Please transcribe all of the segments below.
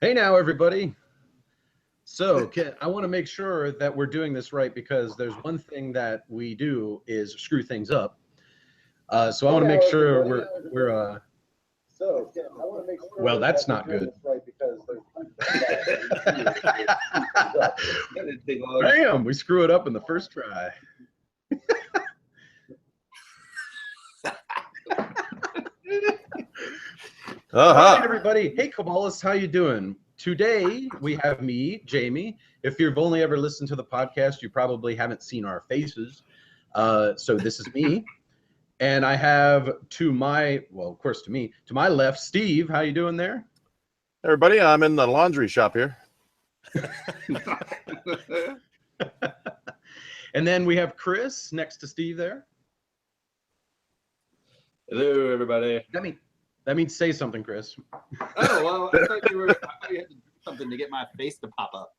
Hey now, everybody. So I want to make sure that we're doing this right because there's one thing that we do is screw things up. So I want to make sure we're well, that's not good. Bam, we screw it up in the first try. All right, everybody. Hey, Cabalists, how you doing? Today, we have me, Jamie. If you've only ever listened to the podcast, you probably haven't seen our faces. So this is me. And I have to my left, Steve. How you doing there? Everybody, I'm in the laundry shop here. And then we have Chris next to Steve there. Hello, everybody. That means say something, Chris. Oh, well, I thought you had to do something to get my face to pop up.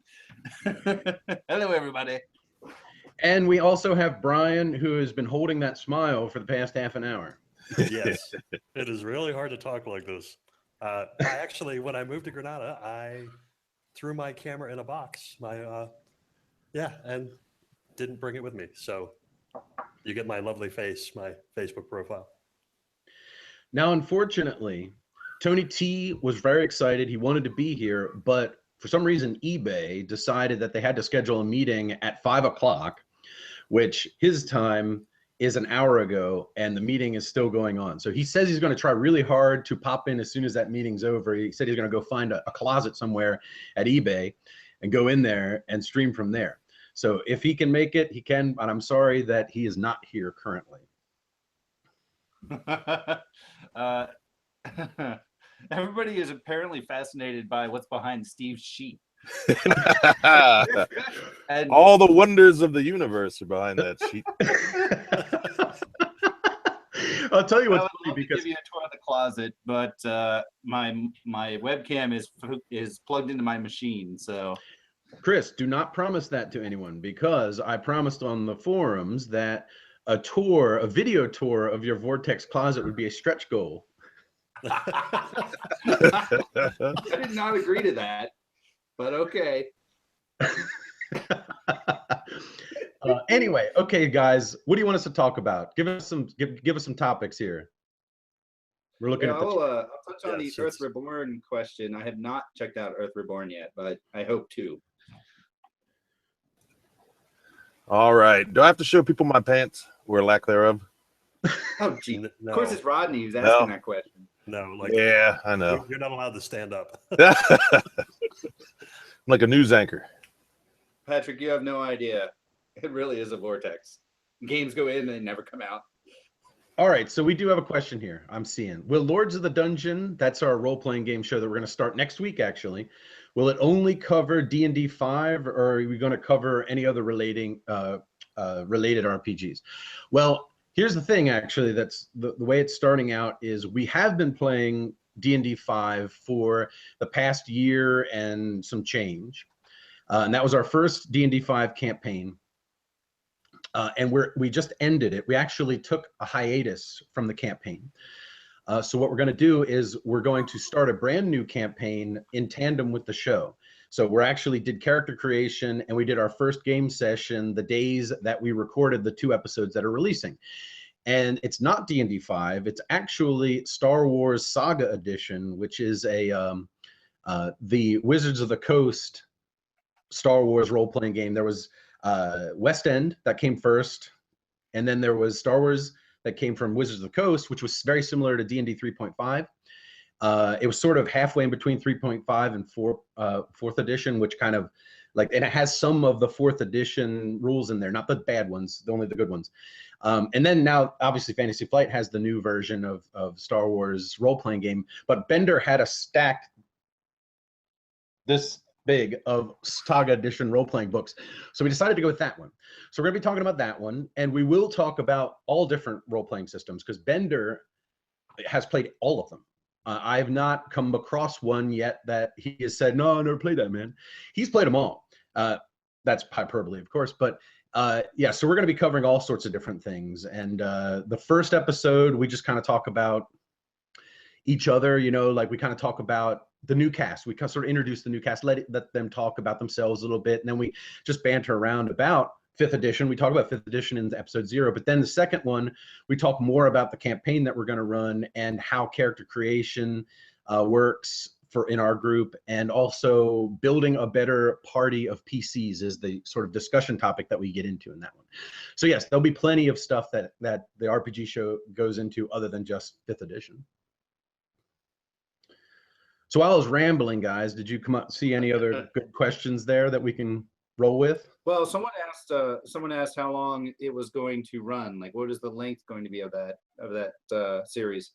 Hello, everybody. And we also have Brian, who has been holding that smile for the past half an hour. Yes, it is really hard to talk like this. I actually, when I moved to Granada, I threw my camera in a box. And didn't bring it with me. So you get my lovely face, my Facebook profile. Now, unfortunately, Tony T was very excited. He wanted to be here, but for some reason, eBay decided that they had to schedule a meeting at 5 o'clock, which his time is an hour ago, and the meeting is still going on. So he says he's going to try really hard to pop in as soon as that meeting's over. He said he's going to go find a closet somewhere at eBay and go in there and stream from there. So if he can make it, he can, but I'm sorry that he is not here currently. Everybody is apparently fascinated by what's behind Steve's sheet. And all the wonders of the universe are behind that sheet. I'll tell you what's funny because give you a tour of the closet, but my webcam is plugged into my machine. So, Chris, do not promise that to anyone, because I promised on the forums that a video tour of your Vortex closet would be a stretch goal. I did not agree to that, but okay. Anyway, okay, guys, what do you want us to talk about? Give us some topics here. We're looking at I'll touch on the Earth Reborn question. I have not checked out Earth Reborn yet, but I hope to. All right. Do I have to show people my pants or lack thereof? Oh, gee. No. Of course, it's Rodney who's asking that question. No, yeah, I know. You're not allowed to stand up. I'm like a news anchor. Patrick, you have no idea. It really is a vortex. Games go in and they never come out. All right, so we do have a question here. I'm seeing. Will Lords of the Dungeon, that's our role-playing game show that we're going to start next week, actually. Will it only cover D&D 5, or are we going to cover any other related RPGs? Well, here's the thing, actually, that's the way it's starting out is we have been playing D&D 5 for the past year and some change. And that was our first D&D 5 campaign. And we just ended it. We actually took a hiatus from the campaign. So what we're going to do is we're going to start a brand new campaign in tandem with the show. So we actually did character creation, and we did our first game session the days that we recorded the 2 episodes that are releasing. And it's not D&D 5. It's actually Star Wars Saga Edition, which is the Wizards of the Coast Star Wars role-playing game. There was West End that came first, and then there was Star Wars that came from Wizards of the Coast, which was very similar to D&D 3.5. It was sort of halfway in between 3.5 and 4th edition, which kind of and it has some of the 4th edition rules in there, not the bad ones, only the good ones. And then now, obviously, Fantasy Flight has the new version of Star Wars role-playing game, but Bender had a stack this big of Saga Edition role-playing books. So we decided to go with that one. So we're going to be talking about that one, and we will talk about all different role-playing systems because Bender has played all of them. I have not come across one yet that he has said, no, I never played that, man. He's played them all. That's hyperbole, of course, but yeah, so we're going to be covering all sorts of different things. And the first episode, we just kind of talk about each other. Like we kind of talk about the new cast. We kind of sort of introduce the new cast, let them talk about themselves a little bit, and then we just banter around about 5th edition. We talk about 5th edition in episode 0, but then the second one, we talk more about the campaign that we're going to run and how character creation works in our group, and also building a better party of PCs is the sort of discussion topic that we get into in that one. So yes, there'll be plenty of stuff that the RPG show goes into other than just 5th edition. So while I was rambling, guys, did you see any other good questions there that we can roll with? Well, someone asked how long it was going to run. Like, what is the length going to be of that series?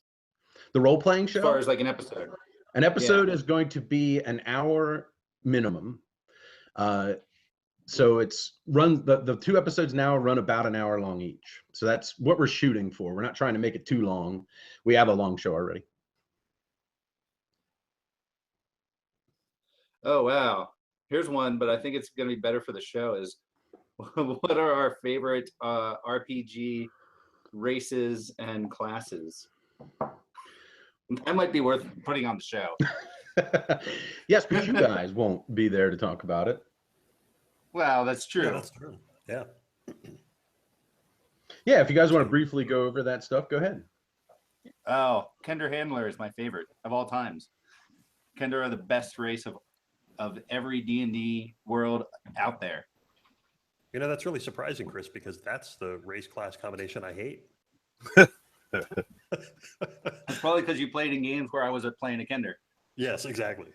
The role-playing show? As far as like an episode. An episode is going to be an hour minimum. So it's the 2 episodes now run about an hour long each. So that's what we're shooting for. We're not trying to make it too long. We have a long show already. Oh, wow. Here's one, but I think it's going to be better for the show is what are our favorite RPG races and classes? That might be worth putting on the show. Yes, but you guys won't be there to talk about it. Well, that's true. Yeah, that's true. Yeah. Yeah, if you guys want to briefly go over that stuff, go ahead. Oh, Kender Handler is my favorite of all times. Kender are the best race of every D&D world out there. That's really surprising, Chris, because that's the race class combination I hate. It's probably because you played in games where I was playing a Kender. Yes, exactly.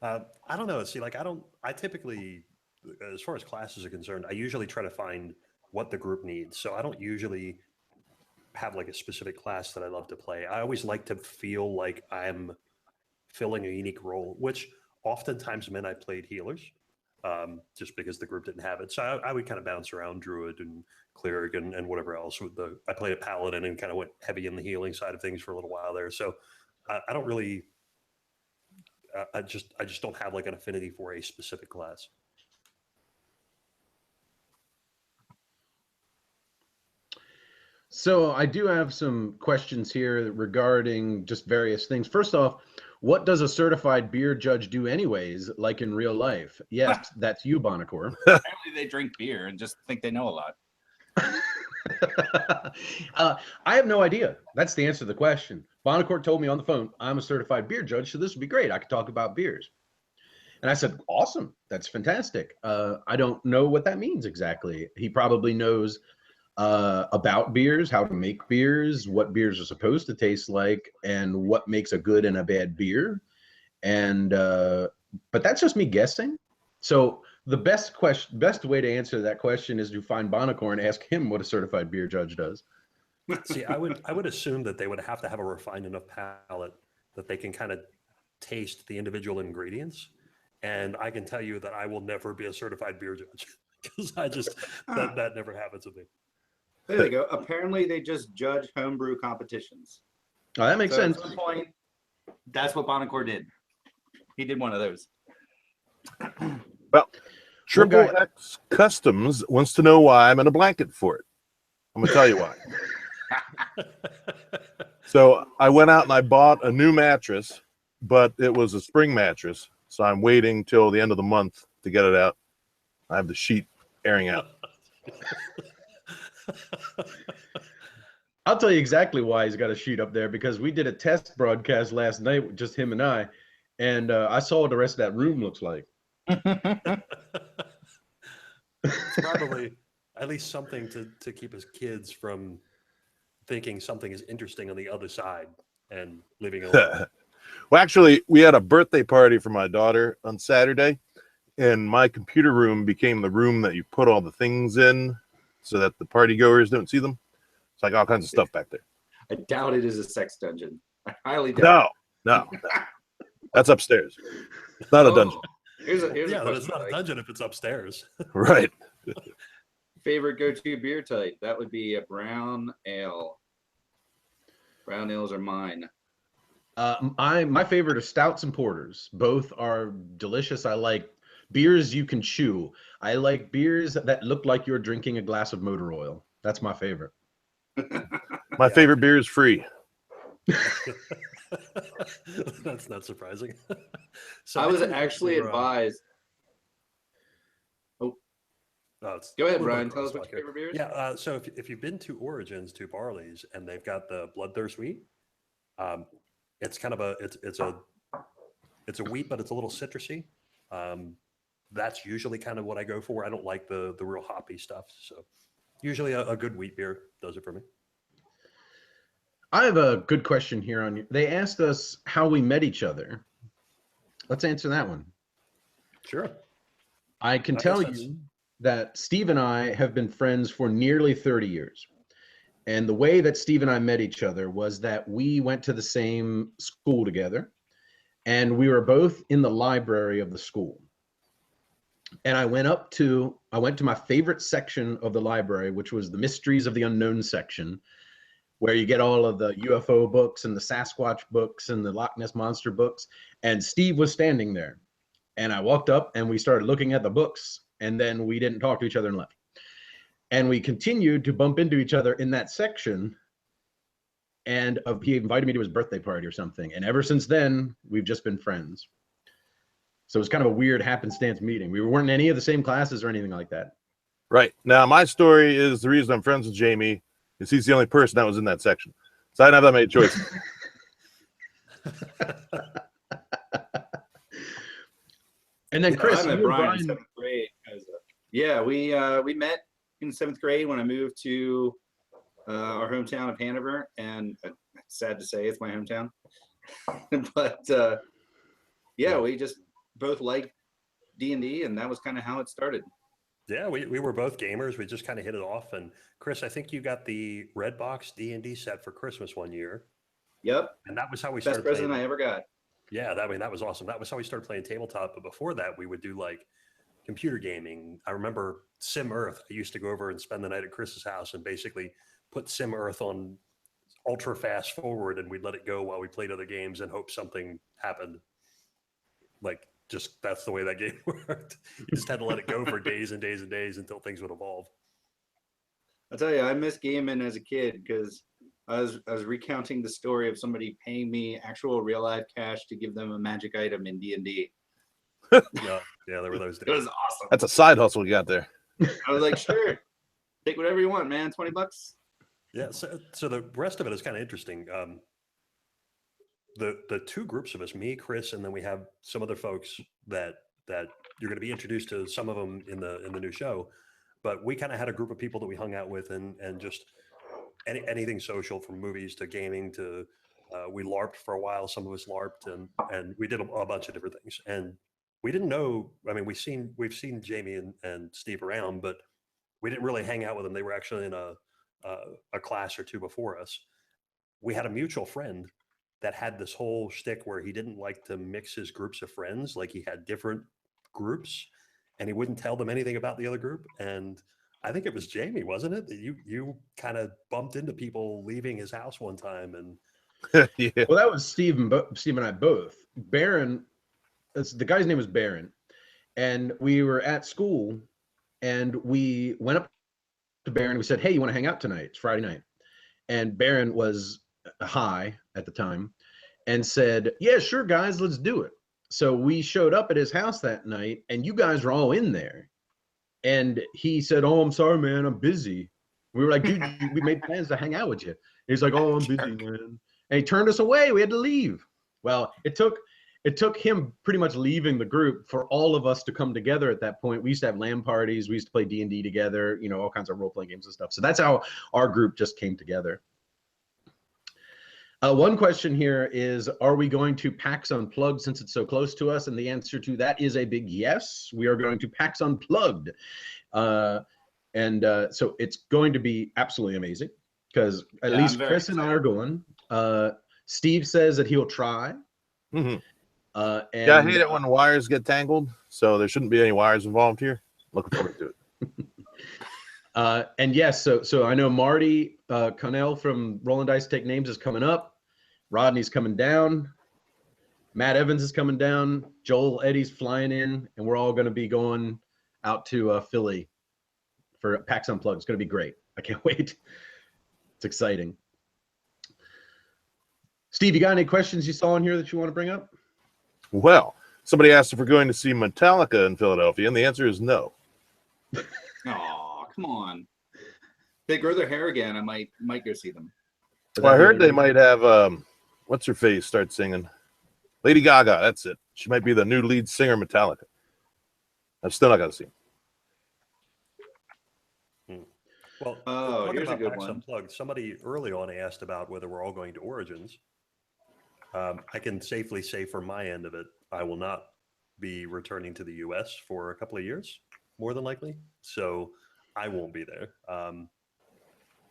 I don't know. See, like I typically, as far as classes are concerned, I usually try to find what the group needs. So I don't usually have like a specific class that I love to play. I always like to feel like I'm filling a unique role, which oftentimes meant I played healers, just because the group didn't have it. So I would kind of bounce around druid and cleric and whatever else. I played a paladin and kind of went heavy in the healing side of things for a little while there. So I don't really, I just don't have like an affinity for a specific class. So I do have some questions here regarding just various things. First off, what does a certified beer judge do anyways, like in real life? Yes, that's you, Bonacore. Apparently they drink beer and just think they know a lot. I have no idea. That's the answer to the question. Bonacore told me on the phone, I'm a certified beer judge, so this would be great. I could talk about beers. And I said, awesome. That's fantastic. I don't know what that means exactly. He probably knows about beers, how to make beers, what beers are supposed to taste like, and what makes a good and a bad beer. And but that's just me guessing. So the best way to answer that question is to find Bonacore and ask him what a certified beer judge does. See, I would assume that they would have to have a refined enough palate that they can kind of taste the individual ingredients. And I can tell you that I will never be a certified beer judge because that never happens with me. There you go. Apparently they just judge homebrew competitions. Oh, that makes sense. At some point, that's what Bonacore did. He did one of those. Well, Triple X Customs wants to know why I'm in a blanket for it. I'm going to tell you why. So I went out and I bought a new mattress, but it was a spring mattress. So I'm waiting till the end of the month to get it out. I have the sheet airing out. I'll tell you exactly why he's got a sheet up there, because we did a test broadcast last night with just him and I I saw what the rest of that room looks like. It's probably at least something to keep his kids from thinking something is interesting on the other side and leaving it alone. Well, actually, we had a birthday party for my daughter on Saturday, and my computer room became the room that you put all the things in so that the party goers don't see them. It's like all kinds of stuff back there. I doubt it is a sex dungeon. I highly doubt No. That's upstairs. It's not a dungeon. Here's a But it's not a dungeon if it's upstairs. Right. Favorite go-to beer type? That would be a brown ale. Brown ales are mine. My favorite are stouts and porters. Both are delicious. I like beers you can chew. I like beers that look like you're drinking a glass of motor oil. That's my favorite. My favorite beer is free. That's not surprising. So I was think actually we're, advised. oh, it's Go ahead, a little bit Brian. of Tell us what crosstalk your here. favorite beer is. Yeah. So if you've been to Origins, to Barley's, and they've got the Bloodthirst wheat, um, it's kind of it's a wheat, but it's a little citrusy. Um, that's usually kind of what I go for. I don't like the real hoppy stuff. So usually a good wheat beer does it for me. I have a good question here on you. They asked us how we met each other. Let's answer that one. Sure. I can I tell guess that's- you that Steve and I have been friends for nearly 30 years. And the way that Steve and I met each other was that we went to the same school together, and we were both in the library of the school. And I went to my favorite section of the library, which was the Mysteries of the Unknown section, where you get all of the UFO books and the Sasquatch books and the Loch Ness Monster books. And Steve was standing there. And I walked up and we started looking at the books, and then we didn't talk to each other and left. And we continued to bump into each other in that section. And he invited me to his birthday party or something. And ever since then, we've just been friends. So it was kind of a weird happenstance meeting. We weren't in any of the same classes or anything like that. Right. Now, my story is the reason I'm friends with Jamie is he's the only person that was in that section. So I didn't have that many choices. And then Chris, I met you and Brian in Brian, seventh grade. Yeah, we met in seventh grade when I moved to our hometown of Hanover, and sad to say, it's my hometown. But yeah, we just both liked D&D, and that was kind of how it started. Yeah, we were both gamers. We just kind of hit it off. And Chris, I think you got the Red Box D&D set for Christmas one year. Yep, And that was how we best started present playing. I ever got. Yeah, that was awesome. That was how we started playing tabletop. But before that, we would do like computer gaming. I remember Sim Earth. I used to go over and spend the night at Chris's house and basically put Sim Earth on ultra fast forward, and we'd let it go while we played other games and hope something happened. Like, just that's the way that game worked. You just had to let it go for days and days and days until things would evolve. I'll tell you, I miss gaming as a kid because I was recounting the story of somebody paying me actual real life cash to give them a magic item in D&D. Yeah, there were those days. It was awesome. That's a side hustle you got there. I was like, sure, take whatever you want, man. $20. Yeah, so the rest of it is kind of interesting. The two groups of us, me, Chris, and then we have some other folks that you're going to be introduced to, some of them in the new show. But we kind of had a group of people that we hung out with, and just anything social, from movies to gaming to we LARPed for a while. Some of us LARPed, and we did a bunch of different things. And we didn't know. I mean, we've seen Jamie and Steve around, but we didn't really hang out with them. They were actually in a class or two before us. We had a mutual friend that had this whole shtick where he didn't like to mix his groups of friends. Like, he had different groups, and he wouldn't tell them anything about the other group. And I think it was Jamie, wasn't it? That you kind of bumped into people leaving his house one time, and Yeah. well, that was Steve and I both. Baron, the guy's name was Baron, and we were at school, and we went up to Baron. We said, "Hey, you want to hang out tonight? It's Friday night." And Baron was high at the time and said, "Yeah, sure, guys, let's do it." So we showed up at his house that night, and you guys were all in there. And he said, "Oh, I'm sorry, man, I'm busy." We were like, "Dude, we made plans to hang out with you." And he's like, "Oh, I'm busy, man." And he turned us away. We had to leave. Well, it took him pretty much leaving the group for all of us to come together at that point. We used to have LAN parties. We used to play D&D together, all kinds of role-playing games and stuff. So that's how our group just came together. One question here is, are we going to PAX Unplugged since it's so close to us? And the answer to that is a big yes. We are going to PAX Unplugged. So it's going to be absolutely amazing, because at least Chris and I are going. Steve says that he'll try. Mm-hmm. And I hate it when wires get tangled, so there shouldn't be any wires involved here. Looking forward to it. And yes, so I know Marty Connell from Rolling Dice Take Names is coming up. Rodney's coming down. Matt Evans is coming down. Joel Eddy's flying in, and we're all going to be going out to Philly for PAX Unplugged. It's going to be great. I can't wait. It's exciting. Steve, you got any questions you saw in here that you want to bring up? Well, somebody asked if we're going to see Metallica in Philadelphia, and the answer is no. Oh, come on. They grow their hair again. I might go see them. Well, I heard they might have what's her face start singing. Lady Gaga, that's it. She might be the new lead singer of Metallica. I'm still not gonna see him. Well, Oh, here's a good Packs one. Unplugged, somebody early on asked about whether we're all going to Origins. I can safely say from my end of it, I will not be returning to the U.S. for a couple of years, more than likely. So I won't be there. I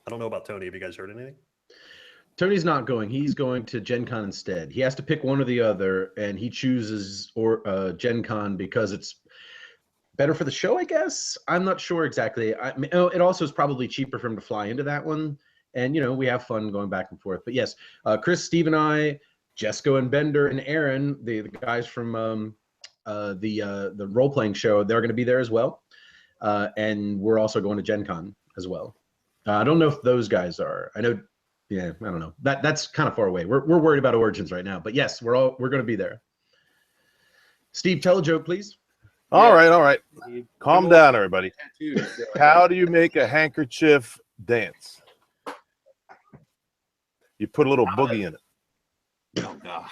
don't know about Tony. Have you guys heard anything? Tony's not going. He's going to Gen Con instead. He has to pick one or the other, and he chooses Gen Con because it's better for the show, I guess. I'm not sure exactly. It also is probably cheaper for him to fly into that one. And, we have fun going back and forth. But yes, Chris, Steve, and I, Jesco and Bender and Aaron, the guys from the role-playing show, they're going to be there as well. And we're also going to Gen Con as well. I don't know if those guys are. I know. Yeah, I don't know. That's kind of far away. We're worried about Origins right now, but yes, we're going to be there. Steve, tell a joke, please. All right. Calm down, everybody. Tattoos. How do you make a handkerchief dance? You put a little boogie in it. Oh God.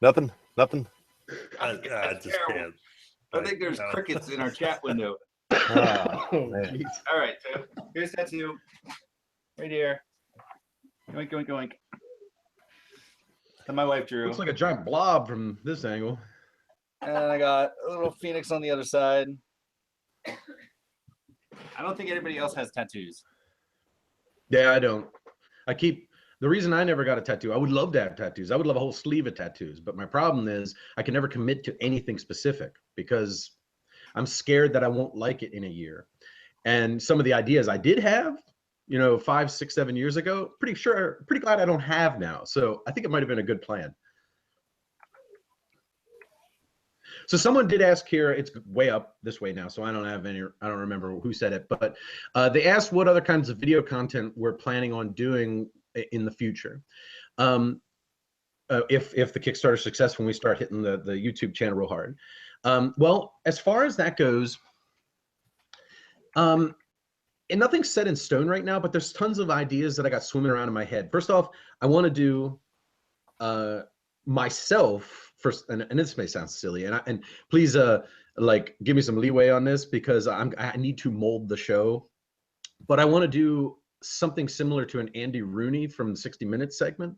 Nothing. I just can't. I think there's crickets in our chat window. Oh, man. Geez. All right, so here's tattoo. Right here. Yoink, yoink, yoink. And my wife drew. Looks like a giant blob from this angle. And I got a little phoenix on the other side. I don't think anybody else has tattoos. Yeah, I don't. The reason I never got a tattoo, I would love to have tattoos. I would love a whole sleeve of tattoos. But my problem is I can never commit to anything specific because I'm scared that I won't like it in a year. And some of the ideas I did have, 5, 6, 7 years ago, pretty glad I don't have now. So I think it might have been a good plan. So someone did ask here, it's way up this way now, so I don't remember who said it, but they asked what other kinds of video content we're planning on doing in the future. If the Kickstarter is successful, when we start hitting the YouTube channel real hard. Well, as far as that goes, and nothing's set in stone right now, but there's tons of ideas that I got swimming around in my head. First off, I want to do myself first, and this may sound silly, and please give me some leeway on this because I need to mold the show, but I want to do something similar to an Andy Rooney from the 60 Minutes segment.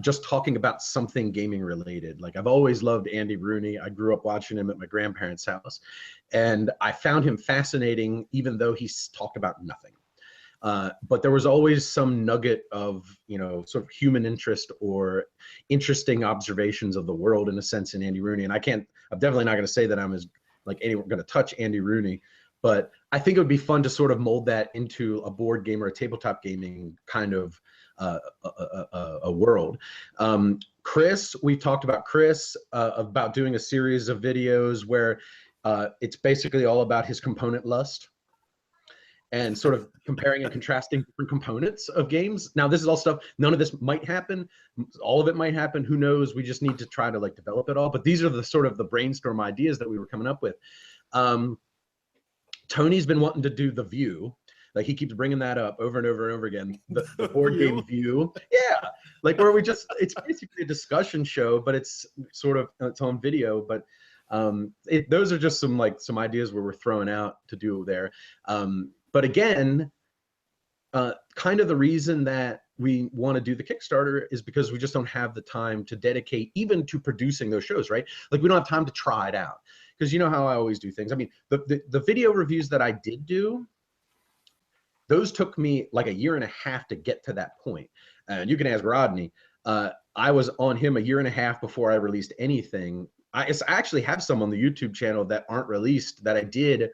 Just talking about something gaming related. Like, I've always loved Andy Rooney. I grew up watching him at my grandparents' house, and I found him fascinating, even though he's talked about nothing. But there was always some nugget of, sort of human interest or interesting observations of the world, in a sense, in Andy Rooney. And I'm definitely not going to say that I'm going to touch Andy Rooney, but I think it would be fun to sort of mold that into a board game or a tabletop gaming kind of a world. Chris, we talked about Chris about doing a series of videos where it's basically all about his component lust and sort of comparing and contrasting different components of games. Now, this is all stuff, none of this might happen. All of it might happen. Who knows? We just need to try to develop it all. But these are the sort of the brainstorm ideas that we were coming up with. Tony's been wanting to do The View. He keeps bringing that up over and over and over again. The board game View. Yeah. Where it's basically a discussion show, but it's sort of its own video. But those are just some ideas where we're throwing out to do there. But again, kind of the reason that we want to do the Kickstarter is because we just don't have the time to dedicate even to producing those shows, right? We don't have time to try it out. Because you know how I always do things. I mean, the video reviews that I did do, those took me a year and a half to get to that point. And you can ask Rodney. I was on him a year and a half before I released anything. I actually have some on the YouTube channel that aren't released that I did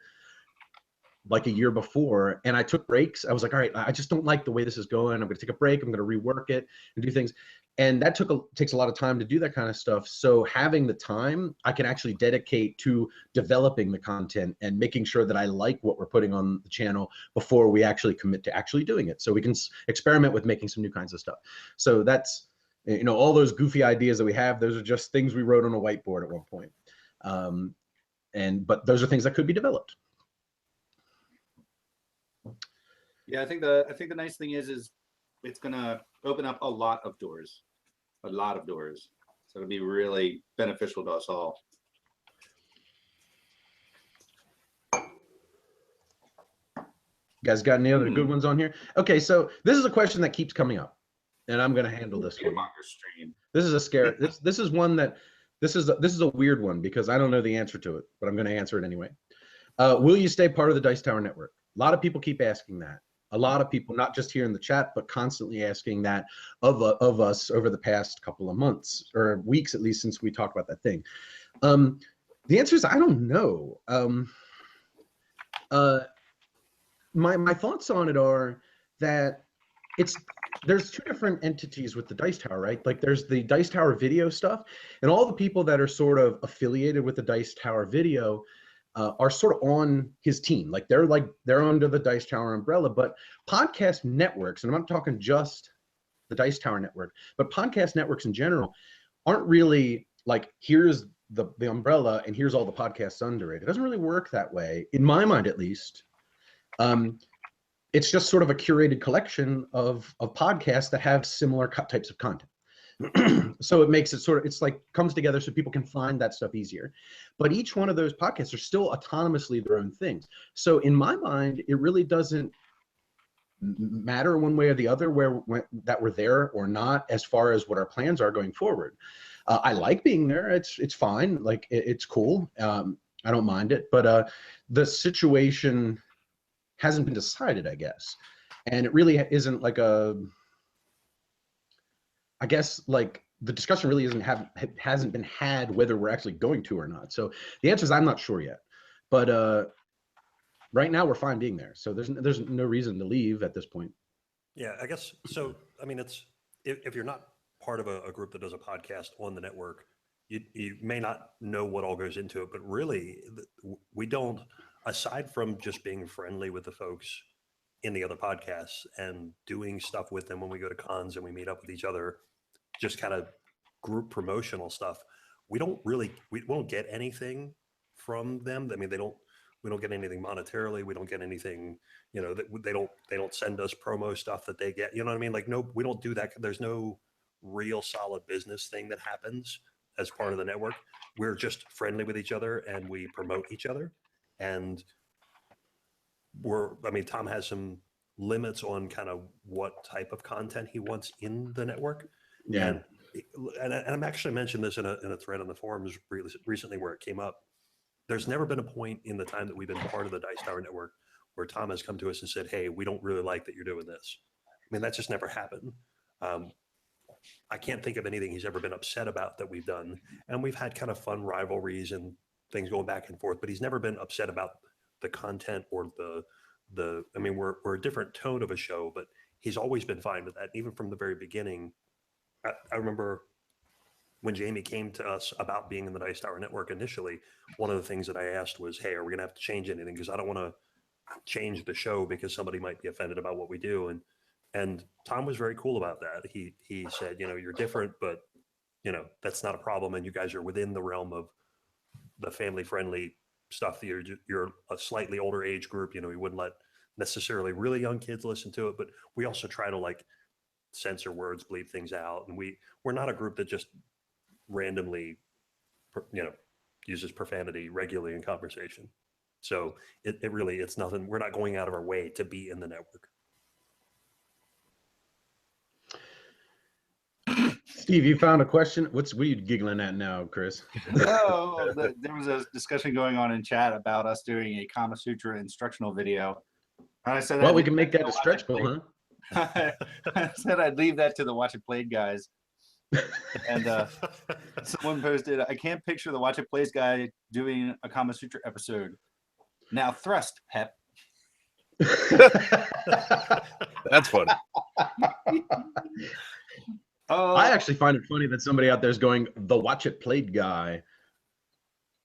like a year before, and I took breaks. I was like, all right, I just don't like the way this is going. I'm going to take a break. I'm going to rework it and do things. And that takes a lot of time to do that kind of stuff. So having the time, I can actually dedicate to developing the content and making sure that I like what we're putting on the channel before we actually commit to actually doing it. So we can experiment with making some new kinds of stuff. So that's, you know, all those goofy ideas that we have, those are just things we wrote on a whiteboard at one point. But those are things that could be developed. Yeah, I think the nice thing is it's gonna open up a lot of doors. So it'll be really beneficial to us all. You guys got any other good ones on here? Okay, so this is a question that keeps coming up, and I'm going to handle this one. This is a scare. This is one that this is a weird one because I don't know the answer to it, but I'm going to answer it anyway. Will you stay part of the Dice Tower Network? A lot of people keep asking that. A lot of people, not just here in the chat, but constantly asking that of us over the past couple of months or weeks, at least, since we talked about that thing. The answer is I don't know. My thoughts on it are that there's two different entities with the Dice Tower, right? Like there's the Dice Tower video stuff, and all the people that are sort of affiliated with the Dice Tower video are sort of on his team. Like they're under the Dice Tower umbrella, but podcast networks, and I'm not talking just the Dice Tower Network, but podcast networks in general aren't really like, here's the umbrella and here's all the podcasts under it. It doesn't really work that way, in my mind at least. It's just sort of a curated collection of podcasts that have similar types of content. So it makes it it's like comes together so people can find that stuff easier. But each one of those podcasts are still autonomously their own things. So in my mind, it really doesn't matter one way or the other that we're there or not as far as what our plans are going forward. I like being there. It's fine. Like it's cool. I don't mind it. But the situation hasn't been decided, I guess. And it really isn't like I guess like the discussion really hasn't been had whether we're actually going to or not. So the answer is I'm not sure yet. But right now we're fine being there. So there's no reason to leave at this point. Yeah, I guess so. I mean, it's if you're not part of a group that does a podcast on the network, you may not know what all goes into it. But really, we don't. Aside from just being friendly with the folks in the other podcasts and doing stuff with them when we go to cons and we meet up with each other, just kind of group promotional stuff, we don't get anything from them. I mean, we don't get anything monetarily. We don't get anything, you know, they don't send us promo stuff that they get, you know what I mean? Like, no, we don't do that. There's no real solid business thing that happens as part of the network. We're just friendly with each other and we promote each other. And Tom has some limits on kind of what type of content he wants in the network. Yeah. And I'm actually mentioned this in a thread on the forums recently where it came up. There's never been a point in the time that we've been part of the Dice Tower Network where Tom has come to us and said, hey, we don't really like that you're doing this. I mean, that just never happened. I can't think of anything he's ever been upset about that we've done. And we've had kind of fun rivalries and things going back and forth, but he's never been upset about the content or I mean, we're a different tone of a show, but he's always been fine with that. Even from the very beginning, I remember when Jamie came to us about being in the Dice Tower Network initially, one of the things that I asked was, hey, are we going to have to change anything? Because I don't want to change the show because somebody might be offended about what we do. And Tom was very cool about that. He said, you know, you're different, but, you know, that's not a problem. And you guys are within the realm of the family-friendly stuff. You're a slightly older age group. You know, we wouldn't let necessarily really young kids listen to it, but we also try to like censor words, bleep things out. And we're not a group that just randomly, you know, uses profanity regularly in conversation. So it's nothing. We're not going out of our way to be in the network. Steve, you found a question. What are you giggling at now, Chris? No, there was a discussion going on in chat about us doing a Kama Sutra instructional video. And I said, well, we can make that a stretch goal, huh? I said I'd leave that to the Watch It Played guys. And someone posted, I can't picture the Watch It Plays guy doing a Kama Sutra episode. Now thrust, Pep. That's funny. Oh, I actually find it funny that somebody out there is going, the Watch It Played guy.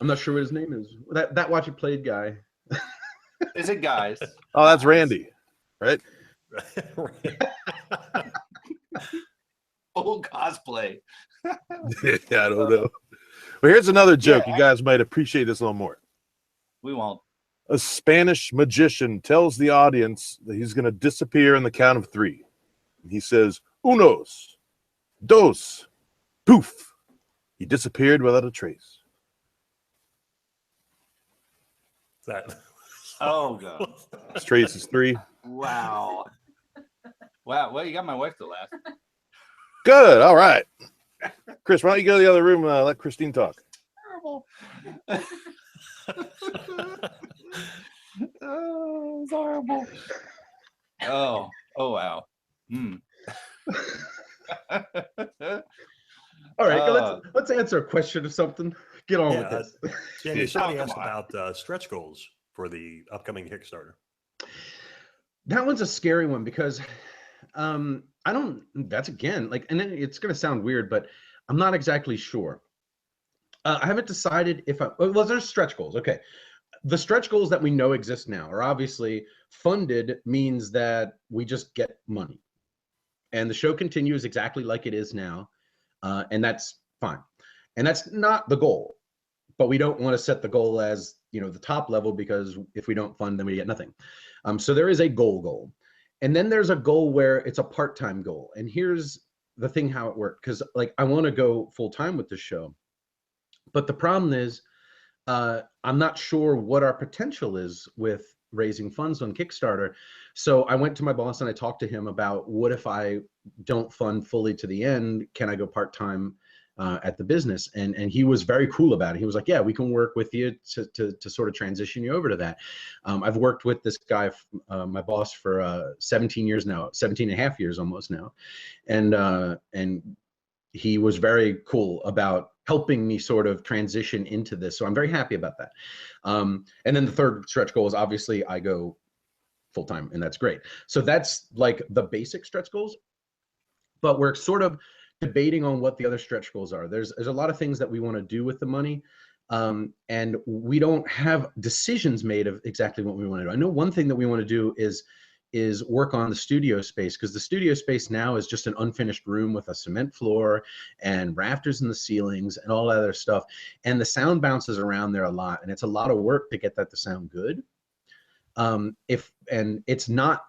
I'm not sure what his name is. That Watch It Played guy. is it guys? Oh, that's Randy, right? Full cosplay. Yeah, I don't know. But here's another joke. You guys might appreciate this a little more. We won't. A Spanish magician tells the audience that he's going to disappear in the count of 3. He says, unos, dos, poof. He disappeared without a trace. That. Oh god. His trace is 3. Wow. Wow. Well, you got my wife to laugh. Good. All right. Chris, why don't you go to the other room and let Christine talk? Terrible. Oh, it's horrible. Oh wow. All right, let's answer a question or something. Get on with this. Jamie, somebody come asked on. about stretch goals for the upcoming Kickstarter. That one's a scary one because I don't, that's again, like, and it's going to sound weird, but I'm not exactly sure. I haven't decided if well, there's stretch goals. Okay. The stretch goals that we know exist now are obviously funded, means that we just get money and the show continues exactly like it is now. And that's fine. And that's not the goal, but we don't want to set the goal as, you know, the top level, because if we don't fund, then we get nothing. So there is a goal. And then there's a goal where it's a part-time goal. And here's the thing, how it worked. Cause like, I want to go full time with this show, but the problem is, I'm not sure what our potential is with raising funds on Kickstarter. So I went to my boss and I talked to him about, what if I don't fund fully to the end? Can I go part-time at the business? And he was very cool about it. He was like, yeah, we can work with you to sort of transition you over to that. I've worked with this guy, my boss, for 17 years now, 17 and a half years almost now. And he was very cool about helping me sort of transition into this. So I'm very happy about that. And then the third stretch goal is obviously I go full time, and that's great. So that's like the basic stretch goals, but we're sort of debating on what the other stretch goals are. There's a lot of things that we want to do with the money. And we don't have decisions made of exactly what we want to do. I know one thing that we want to do is work on the studio space, because the studio space now is just an unfinished room with a cement floor and rafters in the ceilings and all that other stuff. And the sound bounces around there a lot, and it's a lot of work to get that to sound good. And it's not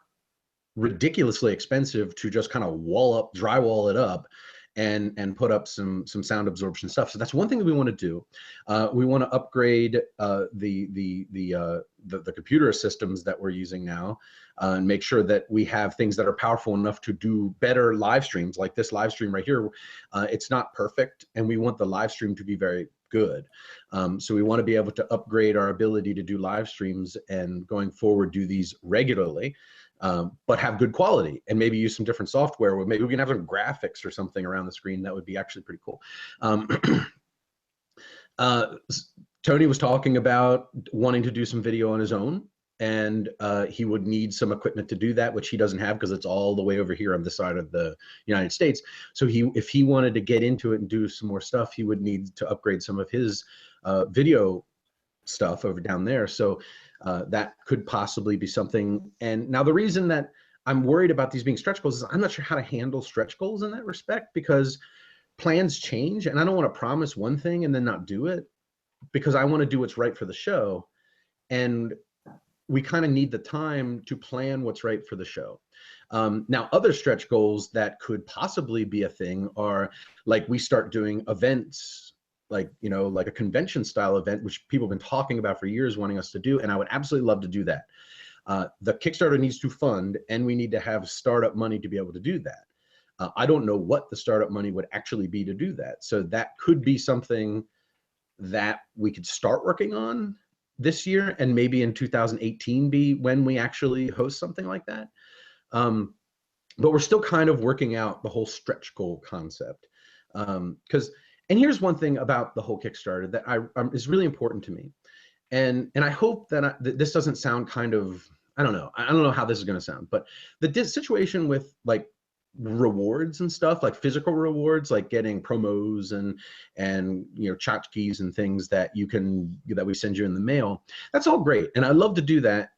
ridiculously expensive to just kind of drywall it up and put up some sound absorption stuff. So that's one thing that we want to do. We want to upgrade the computer systems that we're using now, and make sure that we have things that are powerful enough to do better live streams, like this live stream right here. It's not perfect, and we want the live stream to be very good. So we want to be able to upgrade our ability to do live streams, and going forward do these regularly. But have good quality, and maybe use some different software where maybe we can have some graphics or something around the screen. That would be actually pretty cool. Tony was talking about wanting to do some video on his own, and he would need some equipment to do that, which he doesn't have because it's all the way over here on this side of the United States. So if he wanted to get into it and do some more stuff, he would need to upgrade some of his video stuff over down there. So that could possibly be something. And now the reason that I'm worried about these being stretch goals is I'm not sure how to handle stretch goals in that respect, because plans change, and I don't want to promise one thing and then not do it, because I want to do what's right for the show. And we kind of need the time to plan what's right for the show. Now, other stretch goals that could possibly be a thing are, like, we start doing events, like, you know, like a convention style event, which people have been talking about for years, wanting us to do. And I would absolutely love to do that. The Kickstarter needs to fund, and we need to have startup money to be able to do that. I don't know what the startup money would actually be to do that. So that could be something that we could start working on this year, and maybe in 2018 be when we actually host something like that. But we're still kind of working out the whole stretch goal concept. And here's one thing about the whole Kickstarter that is really important to me. And I hope that this doesn't sound kind of I don't know. I don't know how this is going to sound, but the situation with like rewards and stuff, like physical rewards, like getting promos and tchotchkes and things that we send you in the mail, that's all great, and I love to do that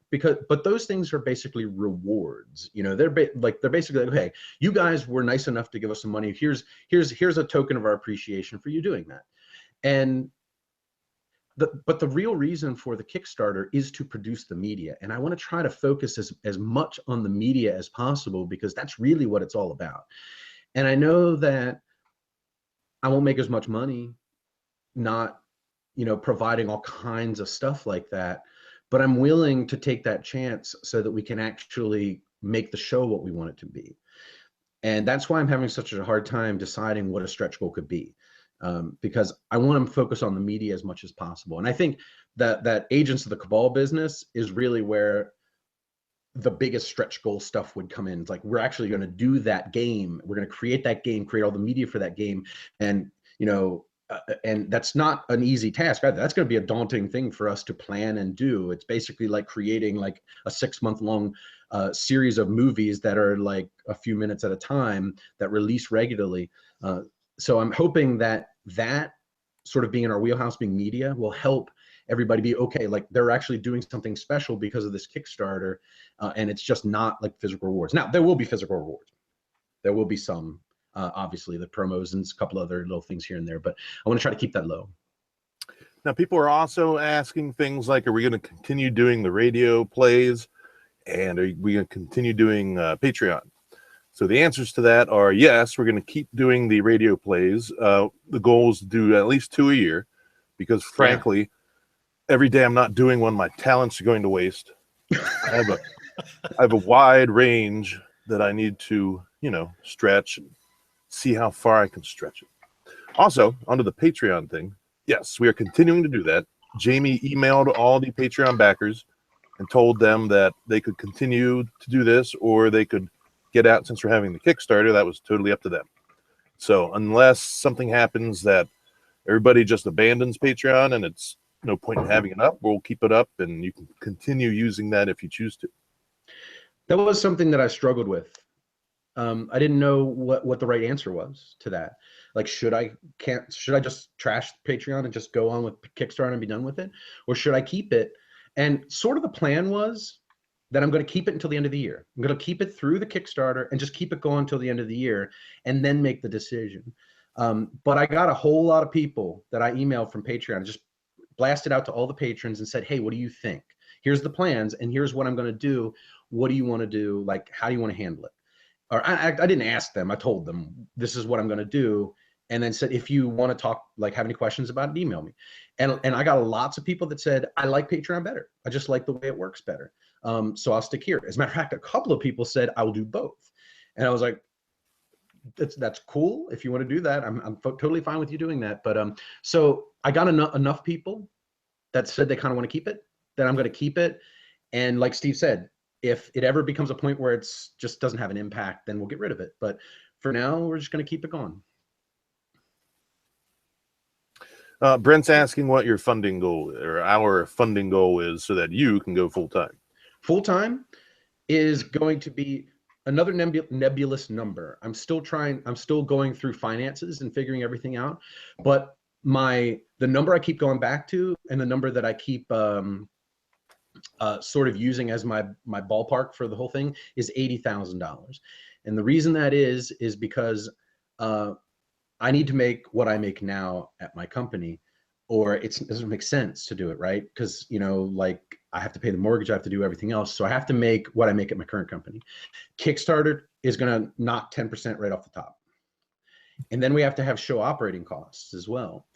but those things are basically rewards. They're basically like, hey, you guys were nice enough to give us some money. Here's a token of our appreciation for you doing that. And but the real reason for the Kickstarter is to produce the media. And I want to try to focus as much on the media as possible, because that's really what it's all about. And I know that I won't make as much money not, providing all kinds of stuff like that, but I'm willing to take that chance so that we can actually make the show what we want it to be. And that's why I'm having such a hard time deciding what a stretch goal could be. Because I want to focus on the media as much as possible. And I think that Agents of the Cabal business is really where the biggest stretch goal stuff would come in. It's like, we're actually going to do that game. We're going to create that game, create all the media for that game. And, and that's not an easy task either. That's going to be a daunting thing for us to plan and do. It's basically like creating like a 6-month-long series of movies that are like a few minutes at a time that release regularly. So I'm hoping that sort of being in our wheelhouse, being media, will help everybody be okay. Like, they're actually doing something special because of this Kickstarter, and it's just not like physical rewards. Now, there will be physical rewards. There will be some, obviously, the promos and a couple other little things here and there, but I want to try to keep that low. Now, people are also asking things like, are we going to continue doing the radio plays, and are we going to continue doing Patreon? So the answers to that are yes, we're going to keep doing the radio plays. The goal is to do at least 2 a year, because frankly, every day I'm not doing one, my talents are going to waste. I have a wide range that I need to, stretch and see how far I can stretch it. Also, onto the Patreon thing. Yes, we are continuing to do that. Jamie emailed all the Patreon backers and told them that they could continue to do this, or they could get out. Since we're having the Kickstarter, that was totally up to them. So unless something happens that everybody just abandons Patreon and it's no point in having it up, we'll keep it up, and you can continue using that if you choose to. That was something that I struggled with. I didn't know what the right answer was to that. Like, should I just trash Patreon and just go on with Kickstarter and be done with it? Or should I keep it? And sort of the plan was that I'm going to keep it until the end of the year. I'm going to keep it through the Kickstarter and just keep it going until the end of the year, and then make the decision. But I got a whole lot of people that I emailed from Patreon, just blasted out to all the patrons and said, hey, what do you think? Here's the plans, and here's what I'm going to do. What do you want to do? Like, how do you want to handle it? Or I didn't ask them. I told them, this is what I'm going to do. And then said, if you want to talk, like, have any questions about it, email me. And I got lots of people that said, I like Patreon better. I just like the way it works better. So I'll stick here. As a matter of fact, a couple of people said, I will do both. And I was like, that's cool. If you want to do that, I'm totally fine with you doing that. But so I got enough people that said they kind of want to keep it, that I'm going to keep it. And like Steve said, if it ever becomes a point where it's just doesn't have an impact, then we'll get rid of it. But for now, we're just going to keep it going. Brent's asking what your funding goal, or our funding goal, is so that you can go full-time. Full-time is going to be another nebulous number. I'm still going through finances and figuring everything out. But the number I keep going back to, and the number that I keep sort of using as my ballpark for the whole thing, is $80,000. And the reason that is because I need to make what I make now at my company, or it doesn't make sense to do it, right? Because, like, I have to pay the mortgage, I have to do everything else. So I have to make what I make at my current company. Kickstarter is going to knock 10% right off the top. And then we have to have show operating costs as well.